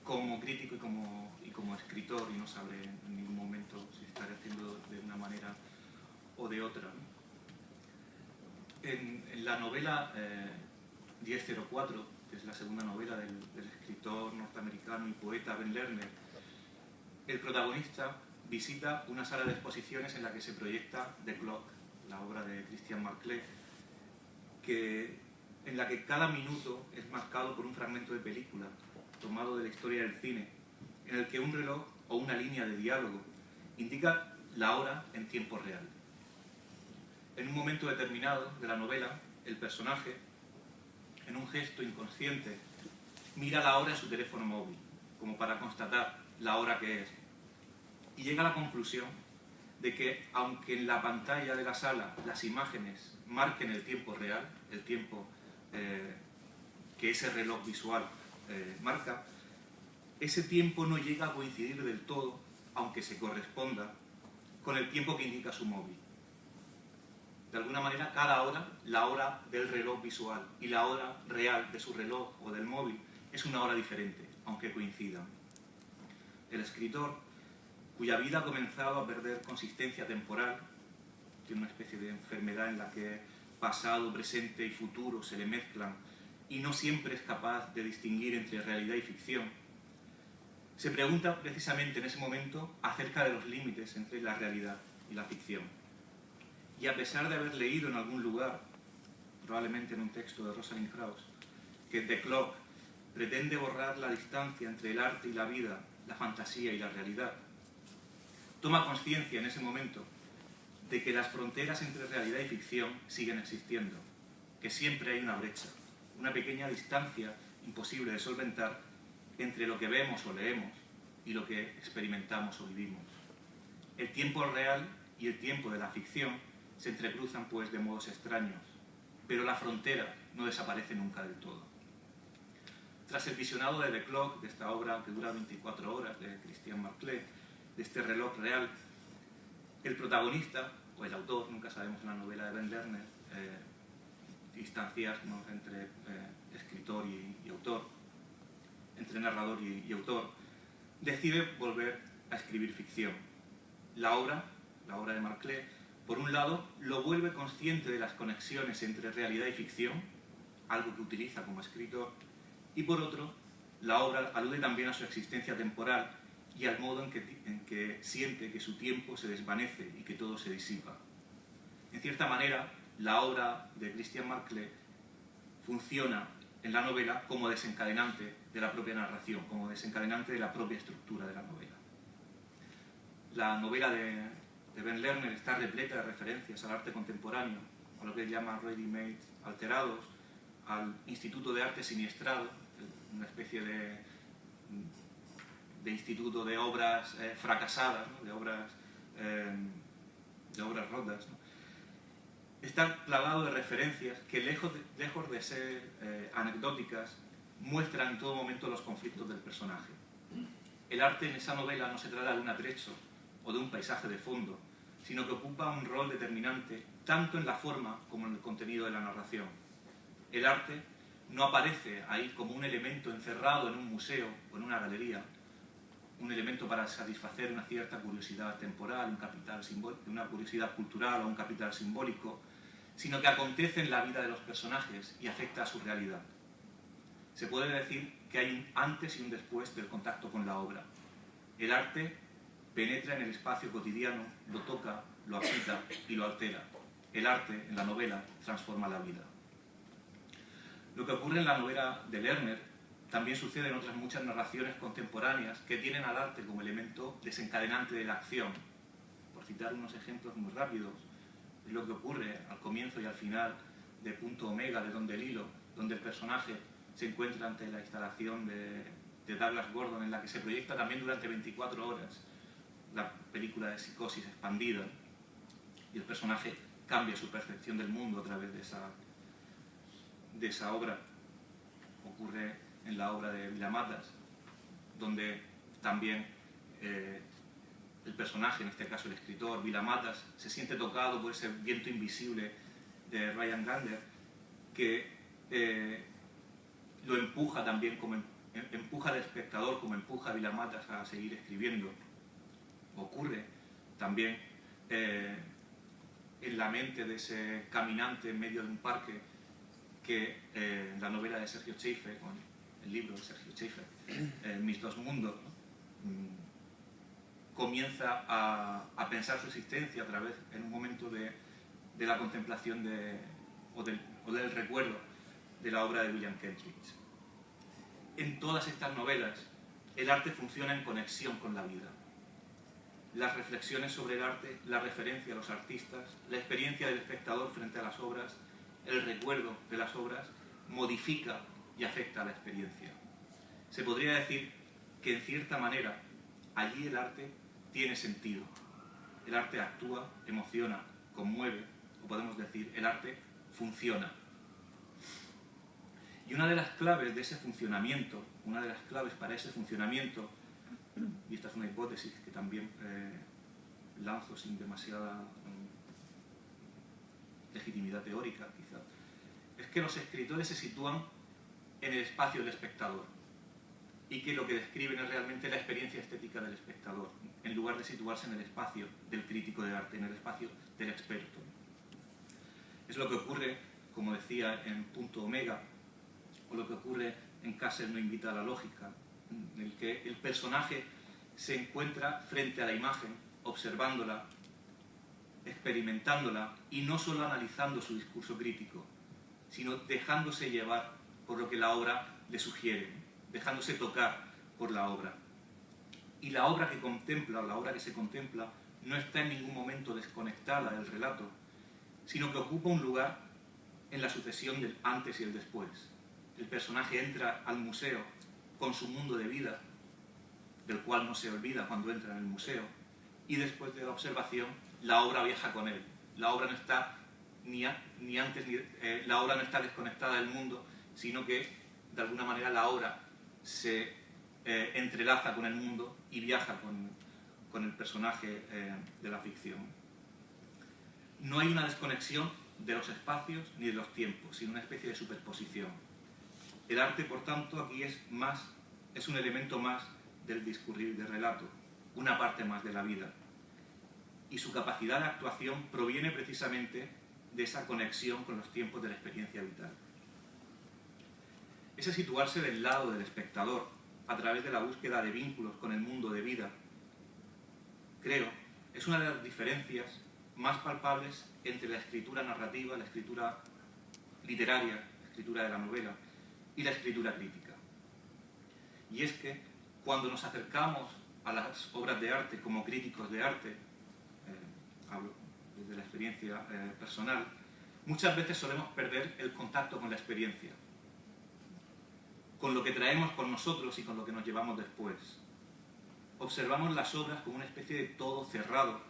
como crítico y como escritor, y no sabré en ningún momento si estaré haciendo de una manera o de otra, ¿no? En la novela 1004, que es la segunda novela del escritor norteamericano y poeta Ben Lerner, el protagonista visita una sala de exposiciones en la que se proyecta The Clock, la obra de Christian Marclay, en la que cada minuto es marcado por un fragmento de película tomado de la historia del cine, en el que un reloj o una línea de diálogo indica la hora en tiempo real. En un momento determinado de la novela, el personaje, en un gesto inconsciente, mira la hora en su teléfono móvil, como para constatar la hora que es, y llega a la conclusión de que, aunque en la pantalla de la sala las imágenes marquen el tiempo real, el tiempo que ese reloj visual marca, ese tiempo no llega a coincidir del todo, aunque se corresponda con el tiempo que indica su móvil. De alguna manera, cada hora, la hora del reloj visual y la hora real de su reloj o del móvil, es una hora diferente, aunque coincidan. El escritor, cuya vida ha comenzado a perder consistencia temporal, tiene una especie de enfermedad en la que pasado, presente y futuro se le mezclan y no siempre es capaz de distinguir entre realidad y ficción, se pregunta precisamente en ese momento acerca de los límites entre la realidad y la ficción. Y a pesar de haber leído en algún lugar, probablemente en un texto de Rosalind Krauss, que The Clock pretende borrar la distancia entre el arte y la vida, la fantasía y la realidad, toma conciencia en ese momento de que las fronteras entre realidad y ficción siguen existiendo, que siempre hay una brecha, una pequeña distancia imposible de solventar entre lo que vemos o leemos y lo que experimentamos o vivimos. El tiempo real y el tiempo de la ficción se entrecruzan pues de modos extraños, pero la frontera no desaparece nunca del todo. Tras el visionado de The Clock, de esta obra que dura 24 horas de Christian Marclay, de este reloj real, el protagonista, o el autor, nunca sabemos en la novela de Ben Lerner, distanciarnos entre escritor y autor, entre narrador y autor, decide volver a escribir ficción. La obra de Marclay, por un lado, lo vuelve consciente de las conexiones entre realidad y ficción, algo que utiliza como escritor, y por otro, la obra alude también a su existencia temporal y al modo en que siente que su tiempo se desvanece y que todo se disipa. En cierta manera, la obra de Christian Marclay funciona en la novela como desencadenante de la propia narración, como desencadenante de la propia estructura de la novela. La novela de Ben Lerner está repleta de referencias al arte contemporáneo, a lo que él llama ready-made alterados, al Instituto de Arte Siniestrado, una especie de instituto de obras fracasadas, ¿no? de obras rotas, ¿no? Está plagado de referencias que, lejos de ser anecdóticas, muestran en todo momento los conflictos del personaje. El arte en esa novela no se trata de un atrecho o de un paisaje de fondo, sino que ocupa un rol determinante tanto en la forma como en el contenido de la narración. El arte no aparece ahí como un elemento encerrado en un museo o en una galería, un elemento para satisfacer una cierta curiosidad temporal, un capital simbólico, una curiosidad cultural o un capital simbólico, sino que acontece en la vida de los personajes y afecta a su realidad. Se puede decir que hay un antes y un después del contacto con la obra. El arte penetra en el espacio cotidiano, lo toca, lo agita y lo altera. El arte, en la novela, transforma la vida. Lo que ocurre en la novela de Lerner también sucede en otras muchas narraciones contemporáneas que tienen al arte como elemento desencadenante de la acción. Por citar unos ejemplos muy rápidos, es lo que ocurre al comienzo y al final de Punto Omega, de Don DeLillo, donde el personaje se encuentra ante la instalación de Douglas Gordon, en la que se proyecta también durante 24 horas la película de Psicosis expandida, y el personaje cambia su percepción del mundo a través de esa obra. Ocurre en la obra de Villamatas, donde también el personaje, en este caso el escritor, Vilamatas, se siente tocado por ese viento invisible de Ryan Gander, que lo empuja también, como empuja al espectador, como empuja a Vilamatas a seguir escribiendo. Ocurre también en la mente de ese caminante en medio de un parque que la novela de Sergio Schaeffer, con el libro de Sergio Schaeffer, Mis dos mundos, ¿no? Comienza a pensar su existencia a través, en un momento de la contemplación o del recuerdo de la obra de William Kentridge. En todas estas novelas, el arte funciona en conexión con la vida. Las reflexiones sobre el arte, la referencia a los artistas, la experiencia del espectador frente a las obras, el recuerdo de las obras, modifica y afecta a la experiencia. Se podría decir que, en cierta manera, allí el arte tiene sentido. El arte actúa, emociona, conmueve, o podemos decir, el arte funciona. Y una de las claves de ese funcionamiento, una de las claves para ese funcionamiento, y esta es una hipótesis que también lanzo sin demasiada legitimidad teórica, quizá, es que los escritores se sitúan en el espacio del espectador y que lo que describen es realmente la experiencia estética del espectador, en lugar de situarse en el espacio del crítico de arte, en el espacio del experto. Es lo que ocurre, como decía, en Punto Omega, o lo que ocurre en Castle no invita a la lógica, en el que el personaje se encuentra frente a la imagen, observándola, experimentándola y no solo analizando su discurso crítico, sino dejándose llevar por lo que la obra le sugiere, dejándose tocar por la obra. Y la obra que contempla, o la obra que se contempla, no está en ningún momento desconectada del relato, sino que ocupa un lugar en la sucesión del antes y el después. El personaje entra al museo con su mundo de vida, del cual no se olvida cuando entra en el museo, y después de la observación, la obra viaja con él. La obra no está la obra no está desconectada del mundo, sino que, de alguna manera, la obra se entrelaza con el mundo y viaja con el personaje de la ficción. No hay una desconexión de los espacios ni de los tiempos, sino una especie de superposición. El arte, por tanto, aquí es un elemento más del discurrir de relato, una parte más de la vida. Y su capacidad de actuación proviene precisamente de esa conexión con los tiempos de la experiencia vital. Ese situarse del lado del espectador a través de la búsqueda de vínculos con el mundo de vida, creo, es una de las diferencias más palpables entre la escritura narrativa, la escritura literaria, la escritura de la novela, y la escritura crítica. Y es que cuando nos acercamos a las obras de arte como críticos de arte, hablo desde la experiencia personal, muchas veces solemos perder el contacto con la experiencia, con lo que traemos con nosotros y con lo que nos llevamos después. Observamos las obras como una especie de todo cerrado,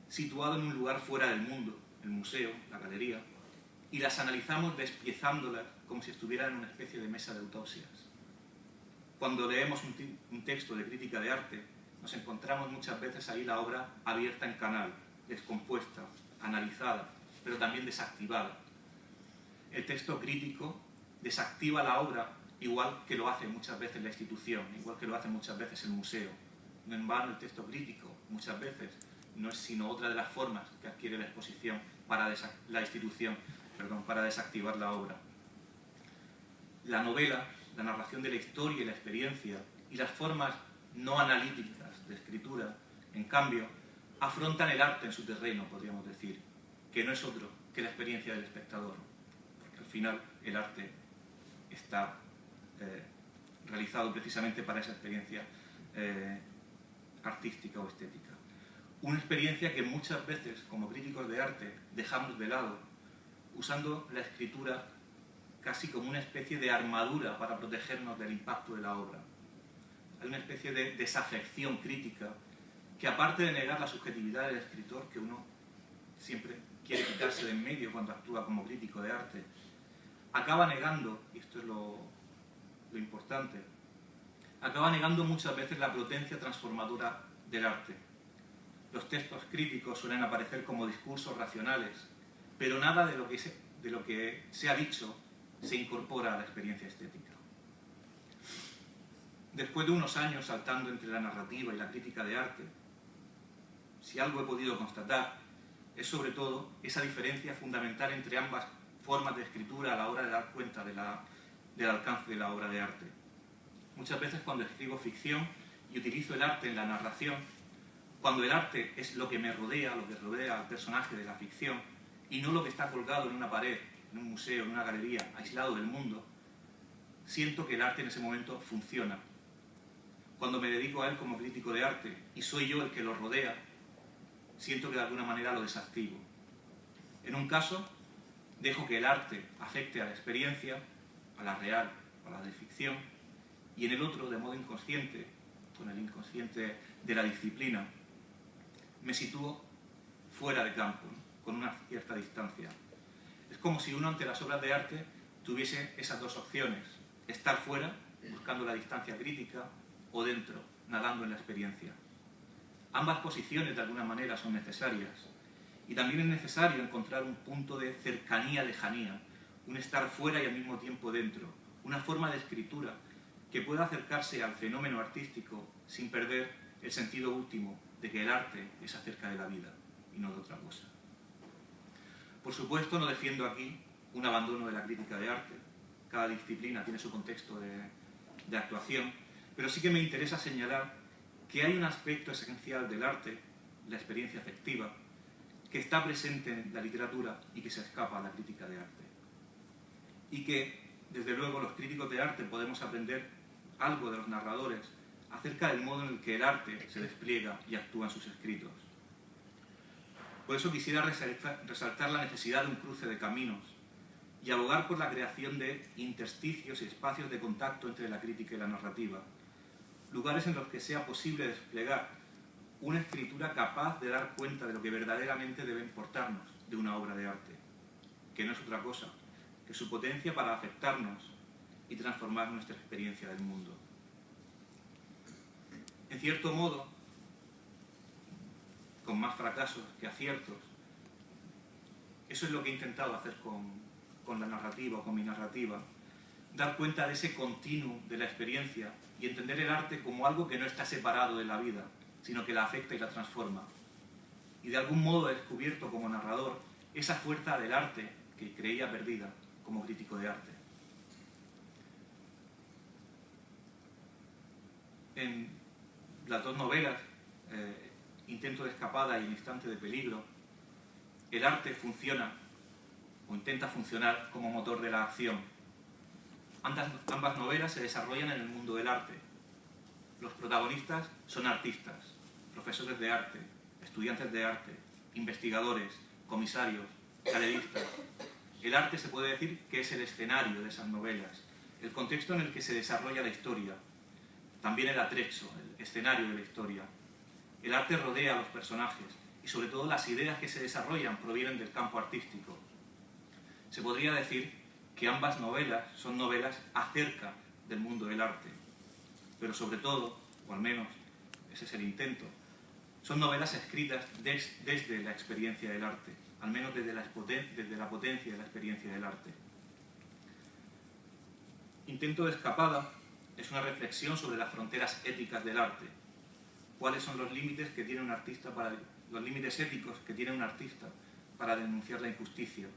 situado en un lugar fuera del mundo, el museo, la galería, y las analizamos despiezándolas como si estuvieran en una especie de mesa de autopsias. Cuando leemos un texto de crítica de arte, nos encontramos muchas veces ahí la obra abierta en canal, descompuesta, analizada, pero también desactivada. El texto crítico desactiva la obra igual que lo hace muchas veces la institución, igual que lo hace muchas veces el museo. No en vano el texto crítico, muchas veces, no es sino otra de las formas que adquiere la exposición para la institución, para desactivar la obra. La novela, la narración de la historia y la experiencia y las formas no analíticas de escritura, en cambio, afrontan el arte en su terreno, podríamos decir, que no es otro que la experiencia del espectador, porque al final el arte está realizado precisamente para esa experiencia artística o estética. Una experiencia que muchas veces, como críticos de arte, dejamos de lado, usando la escritura casi como una especie de armadura para protegernos del impacto de la obra. Hay una especie de desafección crítica que, aparte de negar la subjetividad del escritor, que uno siempre quiere quitarse de en medio cuando actúa como crítico de arte, acaba negando, y esto es lo importante, acaba negando muchas veces la potencia transformadora del arte. Los textos críticos suelen aparecer como discursos racionales, pero nada de lo que se ha dicho se incorpora a la experiencia estética. Después de unos años saltando entre la narrativa y la crítica de arte, si algo he podido constatar es sobre todo esa diferencia fundamental entre ambas formas de escritura a la hora de dar cuenta del alcance de la obra de arte. Muchas veces cuando escribo ficción y utilizo el arte en la narración, cuando el arte es lo que me rodea, lo que rodea al personaje de la ficción, y no lo que está colgado en una pared, en un museo, en una galería, aislado del mundo, siento que el arte en ese momento funciona. Cuando me dedico a él como crítico de arte y soy yo el que lo rodea, siento que de alguna manera lo desactivo. En un caso, dejo que el arte afecte a la experiencia, a la real, a la de ficción, y en el otro, de modo inconsciente, con el inconsciente de la disciplina, me sitúo fuera de campo, ¿no? Con una cierta distancia. Es como si uno ante las obras de arte tuviese esas dos opciones: estar fuera, buscando la distancia crítica, o dentro, nadando en la experiencia. Ambas posiciones de alguna manera son necesarias, y también es necesario encontrar un punto de cercanía-lejanía, un estar fuera y al mismo tiempo dentro, una forma de escritura que pueda acercarse al fenómeno artístico sin perder el sentido último de que el arte es acerca de la vida y no de otra cosa. Por supuesto, no defiendo aquí un abandono de la crítica de arte. Cada disciplina tiene su contexto de actuación, pero sí que me interesa señalar que hay un aspecto esencial del arte, la experiencia afectiva, que está presente en la literatura y que se escapa a la crítica de arte. Y que, desde luego, los críticos de arte podemos aprender algo de los narradores acerca del modo en el que el arte se despliega y actúa en sus escritos. Por eso quisiera resaltar la necesidad de un cruce de caminos y abogar por la creación de intersticios y espacios de contacto entre la crítica y la narrativa, lugares en los que sea posible desplegar una escritura capaz de dar cuenta de lo que verdaderamente debe importarnos de una obra de arte, que no es otra cosa que su potencia para afectarnos y transformar nuestra experiencia del mundo. En cierto modo, con más fracasos que aciertos, eso es lo que he intentado hacer con la narrativa o con mi narrativa, dar cuenta de ese continuum de la experiencia y entender el arte como algo que no está separado de la vida, sino que la afecta y la transforma. Y de algún modo he descubierto como narrador esa fuerza del arte que creía perdida como crítico de arte. En las dos novelas, Intento de escapada y El instante de peligro, el arte funciona o intenta funcionar como motor de la acción. Ambas novelas se desarrollan en el mundo del arte. Los protagonistas son artistas, profesores de arte, estudiantes de arte, investigadores, comisarios, galeristas. El arte se puede decir que es el escenario de esas novelas, el contexto en el que se desarrolla la historia, también el atrezzo, el escenario de la historia. El arte rodea a los personajes y sobre todo las ideas que se desarrollan provienen del campo artístico. Se podría decir que ambas novelas son novelas acerca del mundo del arte, pero sobre todo, o al menos ese es el intento, son novelas escritas desde la experiencia del arte, al menos desde la potencia de la experiencia del arte. Intento de escapada es una reflexión sobre las fronteras éticas del arte. ¿Cuáles son los límites que tiene un artista los límites éticos que tiene un artista para denunciar la injusticia?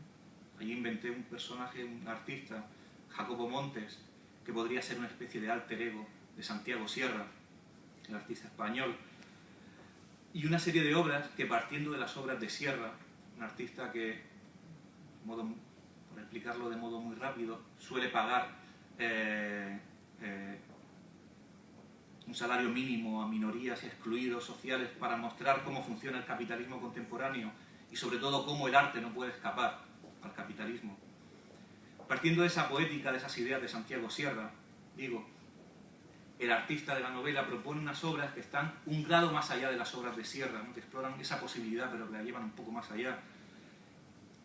Allí inventé un personaje, un artista, Jacobo Montes, que podría ser una especie de alter ego de Santiago Sierra, el artista español, y una serie de obras que, partiendo de las obras de Sierra, un artista que, por explicarlo de modo muy rápido, suele pagar un salario mínimo a minorías y excluidos sociales para mostrar cómo funciona el capitalismo contemporáneo y sobre todo cómo el arte no puede escapar al capitalismo. Partiendo de esa poética, de esas ideas de Santiago Sierra, digo, el artista de la novela propone unas obras que están un grado más allá de las obras de Sierra, ¿no? Que exploran esa posibilidad pero que la llevan un poco más allá.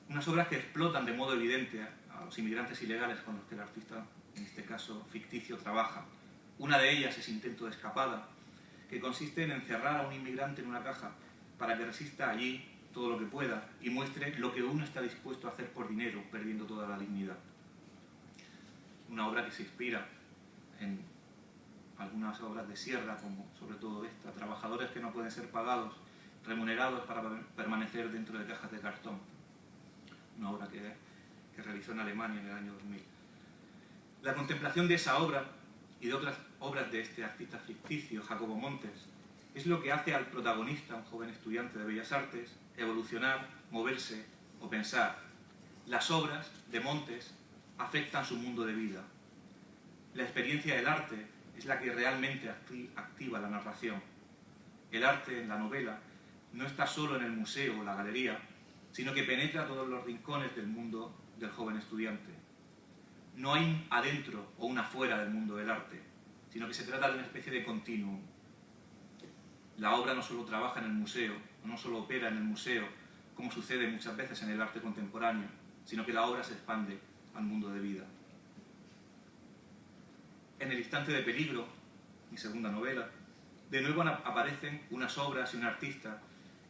Unas obras que explotan de modo evidente a los inmigrantes ilegales con los que el artista, en este caso ficticio, trabaja. Una de ellas es Intento de escapada, que consiste en encerrar a un inmigrante en una caja para que resista allí todo lo que pueda y muestre lo que uno está dispuesto a hacer por dinero, perdiendo toda la dignidad. Una obra que se inspira en algunas obras de Sierra, como sobre todo esta, trabajadores que no pueden ser pagados, remunerados para permanecer dentro de cajas de cartón. Una obra que realizó en Alemania en el año 2000. La contemplación de esa obra y de otras obras de este artista ficticio, Jacobo Montes, es lo que hace al protagonista, un joven estudiante de Bellas Artes, evolucionar, moverse o pensar. Las obras de Montes afectan su mundo de vida. La experiencia del arte es la que realmente activa la narración. El arte en la novela no está solo en el museo o la galería, sino que penetra todos los rincones del mundo del joven estudiante. No hay un adentro o un afuera del mundo del arte, sino que se trata de una especie de continuum. La obra no solo trabaja en el museo, no solo opera en el museo, como sucede muchas veces en el arte contemporáneo, sino que la obra se expande al mundo de vida. En El instante de peligro, mi segunda novela, de nuevo aparecen unas obras y un artista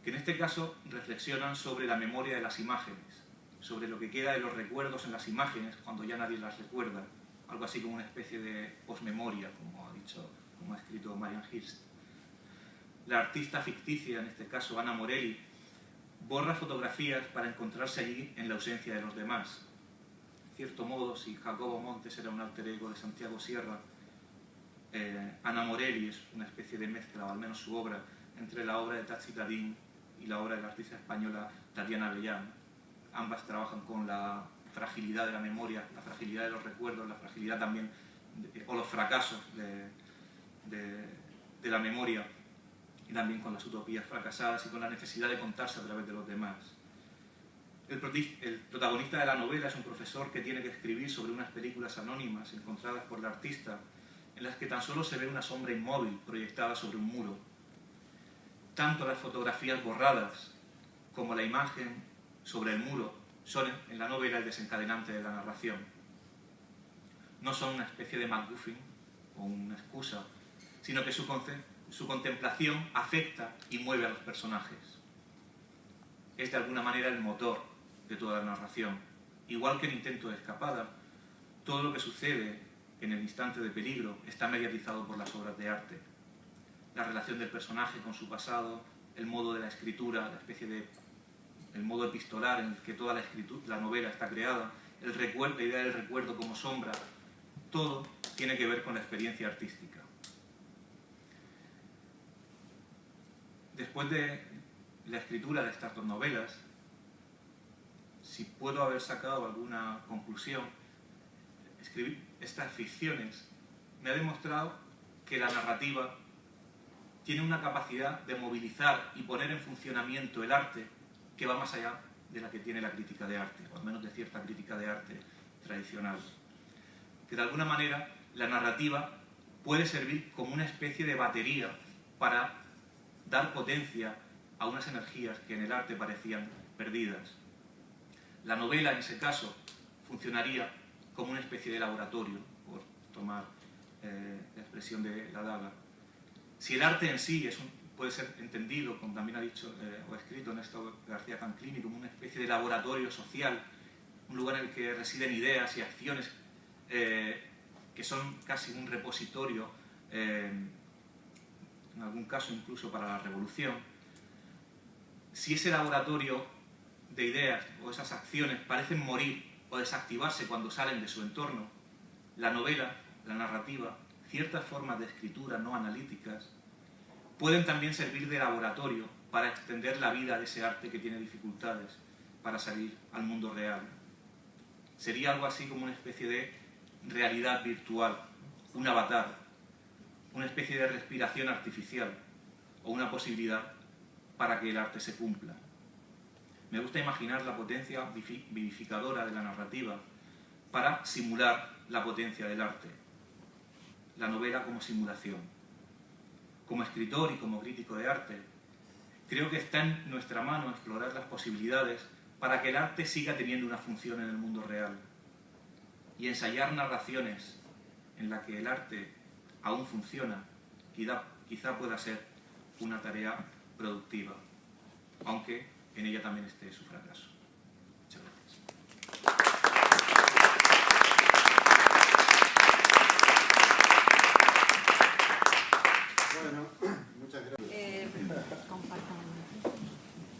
que en este caso reflexionan sobre la memoria de las imágenes, sobre lo que queda de los recuerdos en las imágenes cuando ya nadie las recuerda, algo así como una especie de posmemoria, como ha escrito Marian Hirst. La artista ficticia, en este caso Ana Morelli, borra fotografías para encontrarse allí en la ausencia de los demás. En cierto modo, si Jacobo Montes era un alter ego de Santiago Sierra, Ana Morelli es una especie de mezcla, o al menos su obra, entre la obra de Txiki Tadin y la obra de la artista española Tatiana Bellán. Ambas trabajan con la fragilidad de la memoria, la fragilidad de los recuerdos, la fragilidad también, o los fracasos de la memoria, y también con las utopías fracasadas y con la necesidad de contarse a través de los demás. El protagonista de la novela es un profesor que tiene que escribir sobre unas películas anónimas encontradas por la artista, en las que tan solo se ve una sombra inmóvil proyectada sobre un muro. Tanto las fotografías borradas como la imagen sobre el muro son en la novela el desencadenante de la narración. No son una especie de MacGuffin o una excusa, sino que su contemplación afecta y mueve a los personajes. Es de alguna manera el motor de toda la narración. Igual que en Intento de escapada, todo lo que sucede en El instante de peligro está mediatizado por las obras de arte. La relación del personaje con su pasado, el modo de la escritura, el modo epistolar en el que toda la novela está creada, la idea del recuerdo como sombra, todo tiene que ver con la experiencia artística. Después de la escritura de estas dos novelas, si puedo haber sacado alguna conclusión, escribir estas ficciones me ha demostrado que la narrativa tiene una capacidad de movilizar y poner en funcionamiento el arte que va más allá de la que tiene la crítica de arte, o al menos de cierta crítica de arte tradicional. Que de alguna manera la narrativa puede servir como una especie de batería para dar potencia a unas energías que en el arte parecían perdidas. La novela, en ese caso, funcionaría como una especie de laboratorio, por tomar la expresión de la daga. Si el arte en sí puede ser entendido, como también ha dicho o ha escrito Néstor García Canclini, como una especie de laboratorio social, un lugar en el que residen ideas y acciones que son casi un repositorio, en algún caso incluso para la revolución. Si ese laboratorio de ideas o esas acciones parecen morir o desactivarse cuando salen de su entorno, la novela, la narrativa, ciertas formas de escritura no analíticas pueden también servir de laboratorio para extender la vida de ese arte que tiene dificultades para salir al mundo real. Sería algo así como una especie de realidad virtual, un avatar, una especie de respiración artificial o una posibilidad para que el arte se cumpla. Me gusta imaginar la potencia vivificadora de la narrativa para simular la potencia del arte. La novela como simulación. Como escritor y como crítico de arte, creo que está en nuestra mano explorar las posibilidades para que el arte siga teniendo una función en el mundo real y ensayar narraciones en las que el arte aún funciona quizá pueda ser una tarea productiva, aunque en ella también esté su fracaso. Muchas gracias. Bueno, muchas gracias.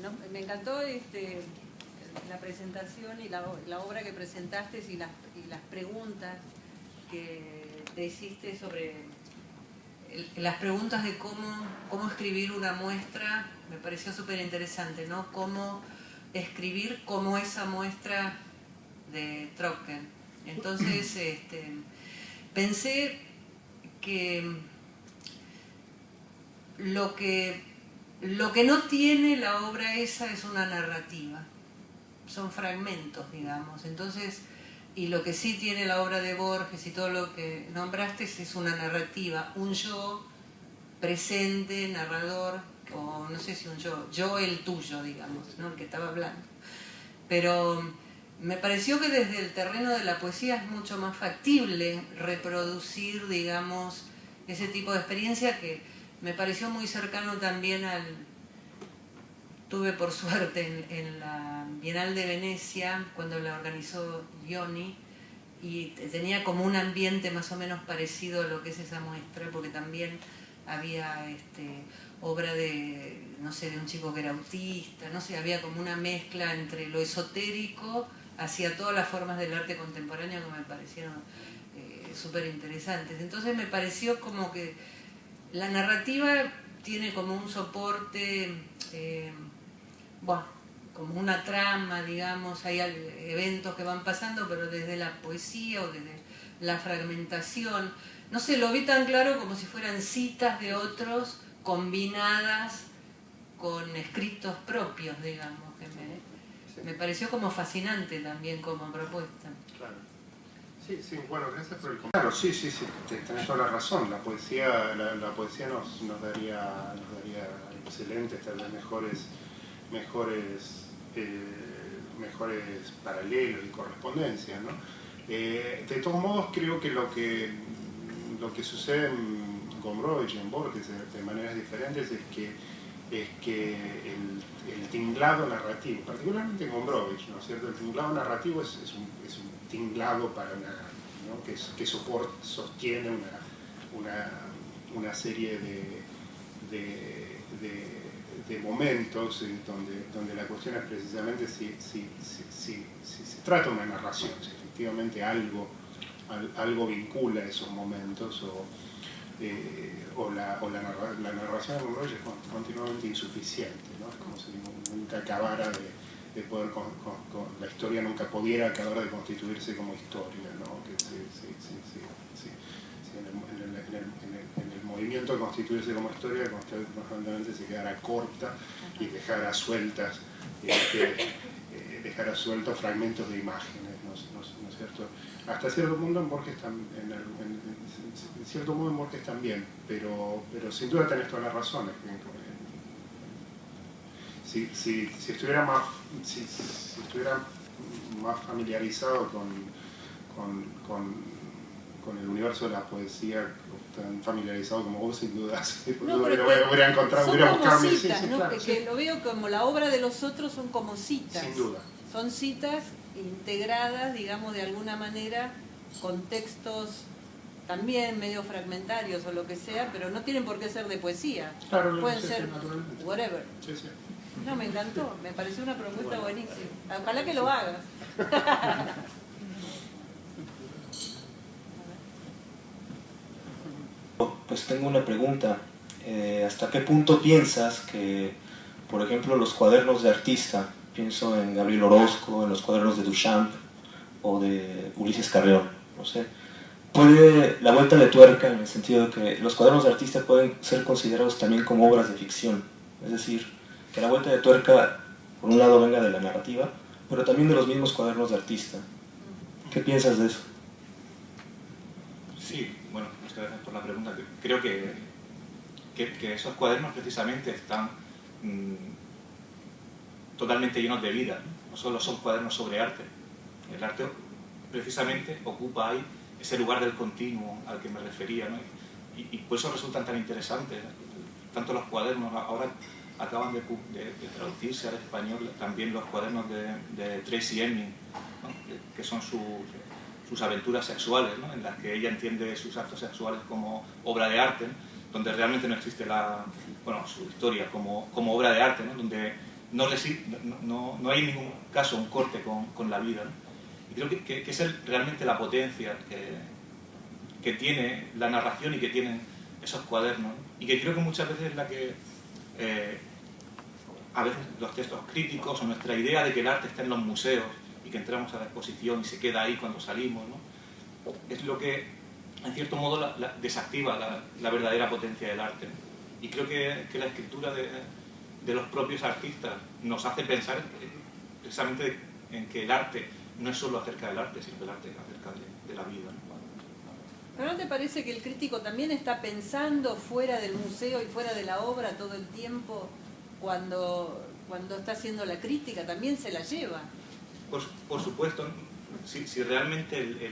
No, me encantó la presentación y la obra que presentaste y las preguntas que te hiciste sobre las preguntas de cómo escribir una muestra. Me pareció súper interesante, ¿no? Cómo escribir como esa muestra de Trocken. Entonces, pensé que lo que no tiene la obra esa es una narrativa, son fragmentos, digamos. Entonces, y lo que sí tiene la obra de Borges y todo lo que nombraste es una narrativa, un yo presente, narrador, o no sé si un yo el tuyo, digamos, ¿no? El que estaba hablando. Pero me pareció que desde el terreno de la poesía es mucho más factible reproducir, digamos, ese tipo de experiencia que me pareció muy cercano también tuve por suerte en la Bienal de Venecia, cuando la organizó Ioni, y tenía como un ambiente más o menos parecido a lo que es esa muestra, porque también había obra de, no sé, de un chico que era autista, no sé, había como una mezcla entre lo esotérico hacia todas las formas del arte contemporáneo que me parecieron súper interesantes. Entonces me pareció como que la narrativa tiene como un soporte, como una trama, digamos, hay eventos que van pasando, pero desde la poesía o desde la fragmentación, no sé, lo vi tan claro como si fueran citas de otros combinadas con escritos propios, digamos, que me pareció como fascinante también como propuesta. Claro. Sí, sí, bueno, gracias por el comentario. Claro, sí, tenés toda la razón. La poesía nos daría excelentes, tal vez mejores paralelos y correspondencias, ¿no? De todos modos, creo que lo que sucede en Gombrowicz y en Borges de maneras diferentes es que el tinglado narrativo, particularmente en Gombrowicz, ¿no es cierto? El tinglado narrativo es un tinglado para ¿no? que sostiene una serie de momentos donde la cuestión es precisamente si se trata de una narración, si efectivamente algo vincula esos momentos o la narración de Gombrowicz es continuamente insuficiente, ¿no? Es como si nunca acabara de poder, la historia nunca pudiera acabar de constituirse como historia, ¿no? Que en el movimiento de constituirse como historia constantemente se quedara corta y dejara sueltos fragmentos de imágenes, ¿no es cierto? Hasta cierto punto en Borges también, pero sin duda tenés todas las razones. Si estuviera más familiarizado con el universo de la poesía, tan familiarizado como vos, sin duda, hubiera encontrado, hubiera buscado citas, sí, ¿no? claro, que lo veo como la obra de los otros, son como citas. Sin duda. Son citas integradas, digamos, de alguna manera, con textos también medio fragmentarios o lo que sea, pero no tienen por qué ser de poesía. Claro, pueden ser whatever. Sí. No, me encantó, me pareció una propuesta buenísima. Ojalá que lo hagas. Pues tengo una pregunta. ¿Hasta qué punto piensas que, por ejemplo, los cuadernos de artista, pienso en Gabriel Orozco, en los cuadernos de Duchamp o de Ulises Carrión, no sé, puede la vuelta de tuerca en el sentido de que los cuadernos de artista pueden ser considerados también como obras de ficción? Es decir, que la vuelta de tuerca, por un lado, venga de la narrativa, pero también de los mismos cuadernos de artista. ¿Qué piensas de eso? Sí, bueno, muchas gracias por la pregunta. Creo que esos cuadernos precisamente están totalmente llenos de vida. No solo son cuadernos sobre arte. El arte precisamente ocupa ahí ese lugar del continuo al que me refería, ¿no? y por eso resultan tan interesantes. Tanto los cuadernos, ahora acaban de traducirse al español también los cuadernos de Tracy Emin, ¿no? que son sus aventuras sexuales, ¿no? En las que ella entiende sus actos sexuales como obra de arte, donde realmente no existe su historia como obra de arte, ¿no? Donde no hay en ningún caso un corte con la vida, ¿no? Y creo que es realmente la potencia que tiene la narración y que tienen esos cuadernos, ¿no? Y que creo que muchas veces es la que a veces los textos críticos o nuestra idea de que el arte está en los museos y que entramos a la exposición y se queda ahí cuando salimos, ¿no? Es lo que en cierto modo desactiva la verdadera potencia del arte, ¿no? Y creo que la escritura de los propios artistas nos hace pensar precisamente en que el arte no es solo acerca del arte, sino que el arte es acerca de la vida, ¿no? ¿Pero no te parece que el crítico también está pensando fuera del museo y fuera de la obra todo el tiempo cuando está haciendo la crítica? También se la lleva. Por supuesto, si realmente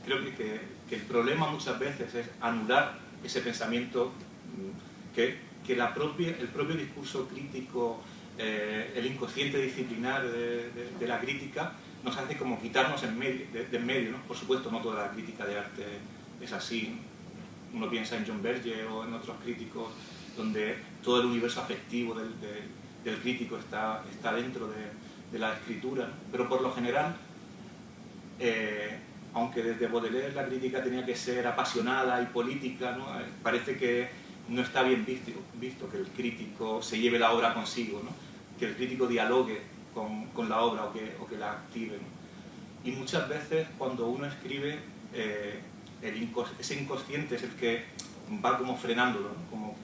creo que el problema muchas veces es anular ese pensamiento que el propio discurso crítico, el inconsciente disciplinar de la crítica nos hace como quitarnos de en medio, ¿no? Por supuesto, no toda la crítica de arte es así. Uno piensa en John Berger o en otros críticos donde todo el universo afectivo del crítico está dentro de la escritura, ¿no? Pero por lo general, aunque desde Baudelaire la crítica tenía que ser apasionada y política, ¿no? Parece que no está bien visto que el crítico se lleve la obra consigo, ¿no? Que el crítico dialogue con la obra o que la active, ¿no? Y muchas veces cuando uno escribe, ese inconsciente es el que va como frenándolo, ¿no? Como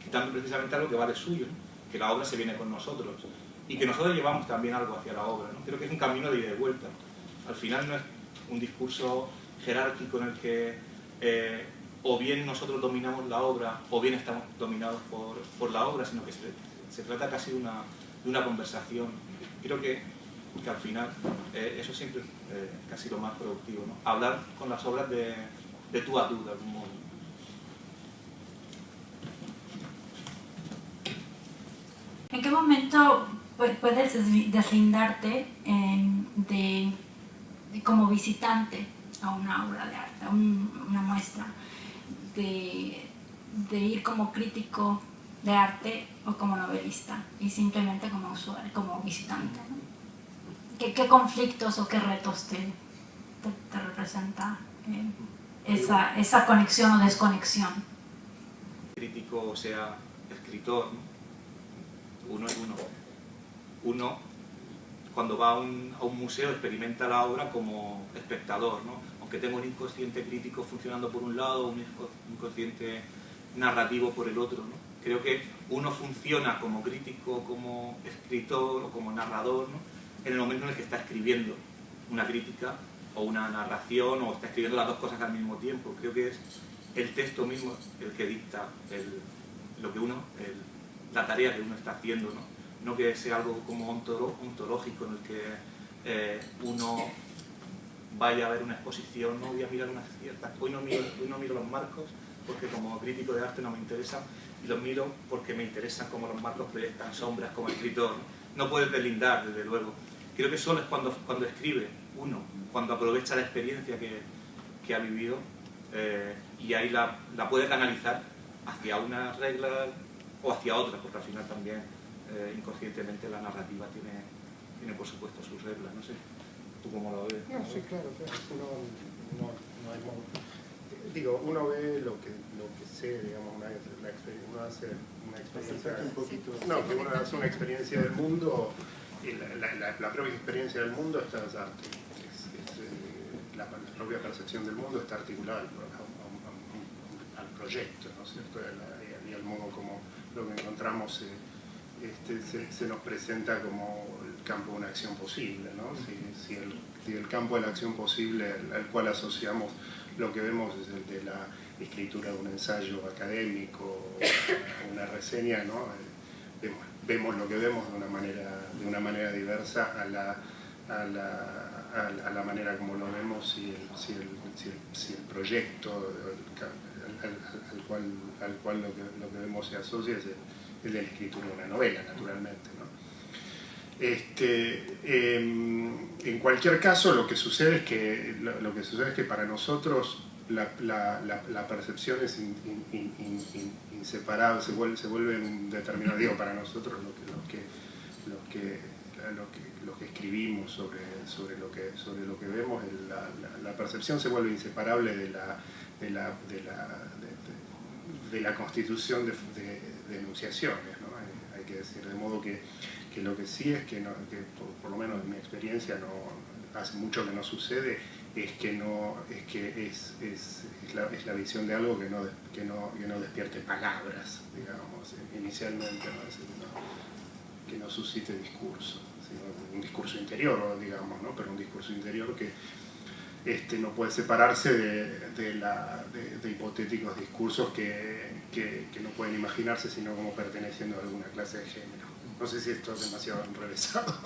quitando precisamente algo que vale suyo, ¿no? Que la obra se viene con nosotros y que nosotros llevamos también algo hacia la obra, ¿no? Creo que es un camino de ida y vuelta. Al final no es un discurso jerárquico en el que o bien nosotros dominamos la obra o bien estamos dominados por la obra, sino que se trata casi de una conversación. Creo que al final eso siempre es casi lo más productivo, ¿no? Hablar con las obras de tú a tú, de algún modo. ¿En qué momento puedes deslindarte de como visitante a una obra de arte, a una muestra, de ir como crítico de arte o como novelista y simplemente como usuario, como visitante, ¿no? ¿Qué conflictos o qué retos te representa esa conexión o desconexión? Crítico, o sea, escritor, ¿no? Uno es uno. Uno, cuando va a un museo, experimenta la obra como espectador, ¿no? Aunque tenga un inconsciente crítico funcionando por un lado, un inconsciente narrativo por el otro, ¿no? Creo que uno funciona como crítico, como escritor o como narrador, ¿no? En el momento en el que está escribiendo una crítica o una narración o está escribiendo las dos cosas al mismo tiempo. Creo que es el texto mismo el que dicta la tarea que uno está haciendo, ¿no? No que sea algo como ontológico en el que uno vaya a ver una exposición, no voy a mirar unas ciertas, hoy no miro los marcos porque como crítico de arte no me interesa y los miro porque me interesan cómo los marcos proyectan sombras como escritor. No puedes deslindar, desde luego. Creo que solo es cuando escribe uno, cuando aprovecha la experiencia que ha vivido y ahí la puede canalizar hacia una regla o hacia otra, porque al final también inconscientemente la narrativa tiene por supuesto sus reglas. No sé, ¿tú cómo lo ves? No, sí, claro. No hay modo. Digo, uno ve lo que sé, digamos, uno hace una experiencia, no, que uno hace una experiencia del mundo, y la propia experiencia del mundo está la propia percepción del mundo está articulada al proyecto, ¿no es cierto? Y al modo como lo que encontramos se nos presenta como el campo de una acción posible, ¿no? Si el campo de la acción posible al cual asociamos lo que vemos es el de la escritura de un ensayo académico, una reseña, ¿no? Vemos lo que vemos de una manera diversa a la manera como lo vemos si el proyecto, al cual lo que vemos se asocia es el de la escritura de una novela, naturalmente, ¿no? En cualquier caso, lo que sucede es que para nosotros la percepción es inseparable, se vuelve un determinado, digo, para nosotros los que escribimos sobre lo que vemos, la percepción se vuelve inseparable de la constitución de enunciaciones, ¿no? Hay que decir, de modo que lo que sí es que por lo menos en mi experiencia hace mucho que no sucede, es la visión de algo que no despierte palabras, digamos, inicialmente, ¿no? Que no suscite discurso, sino un discurso interior, digamos, ¿no? Pero un discurso interior que no puede separarse de hipotéticos discursos que no pueden imaginarse sino como perteneciendo a alguna clase de género. No sé si esto es demasiado enrevesado.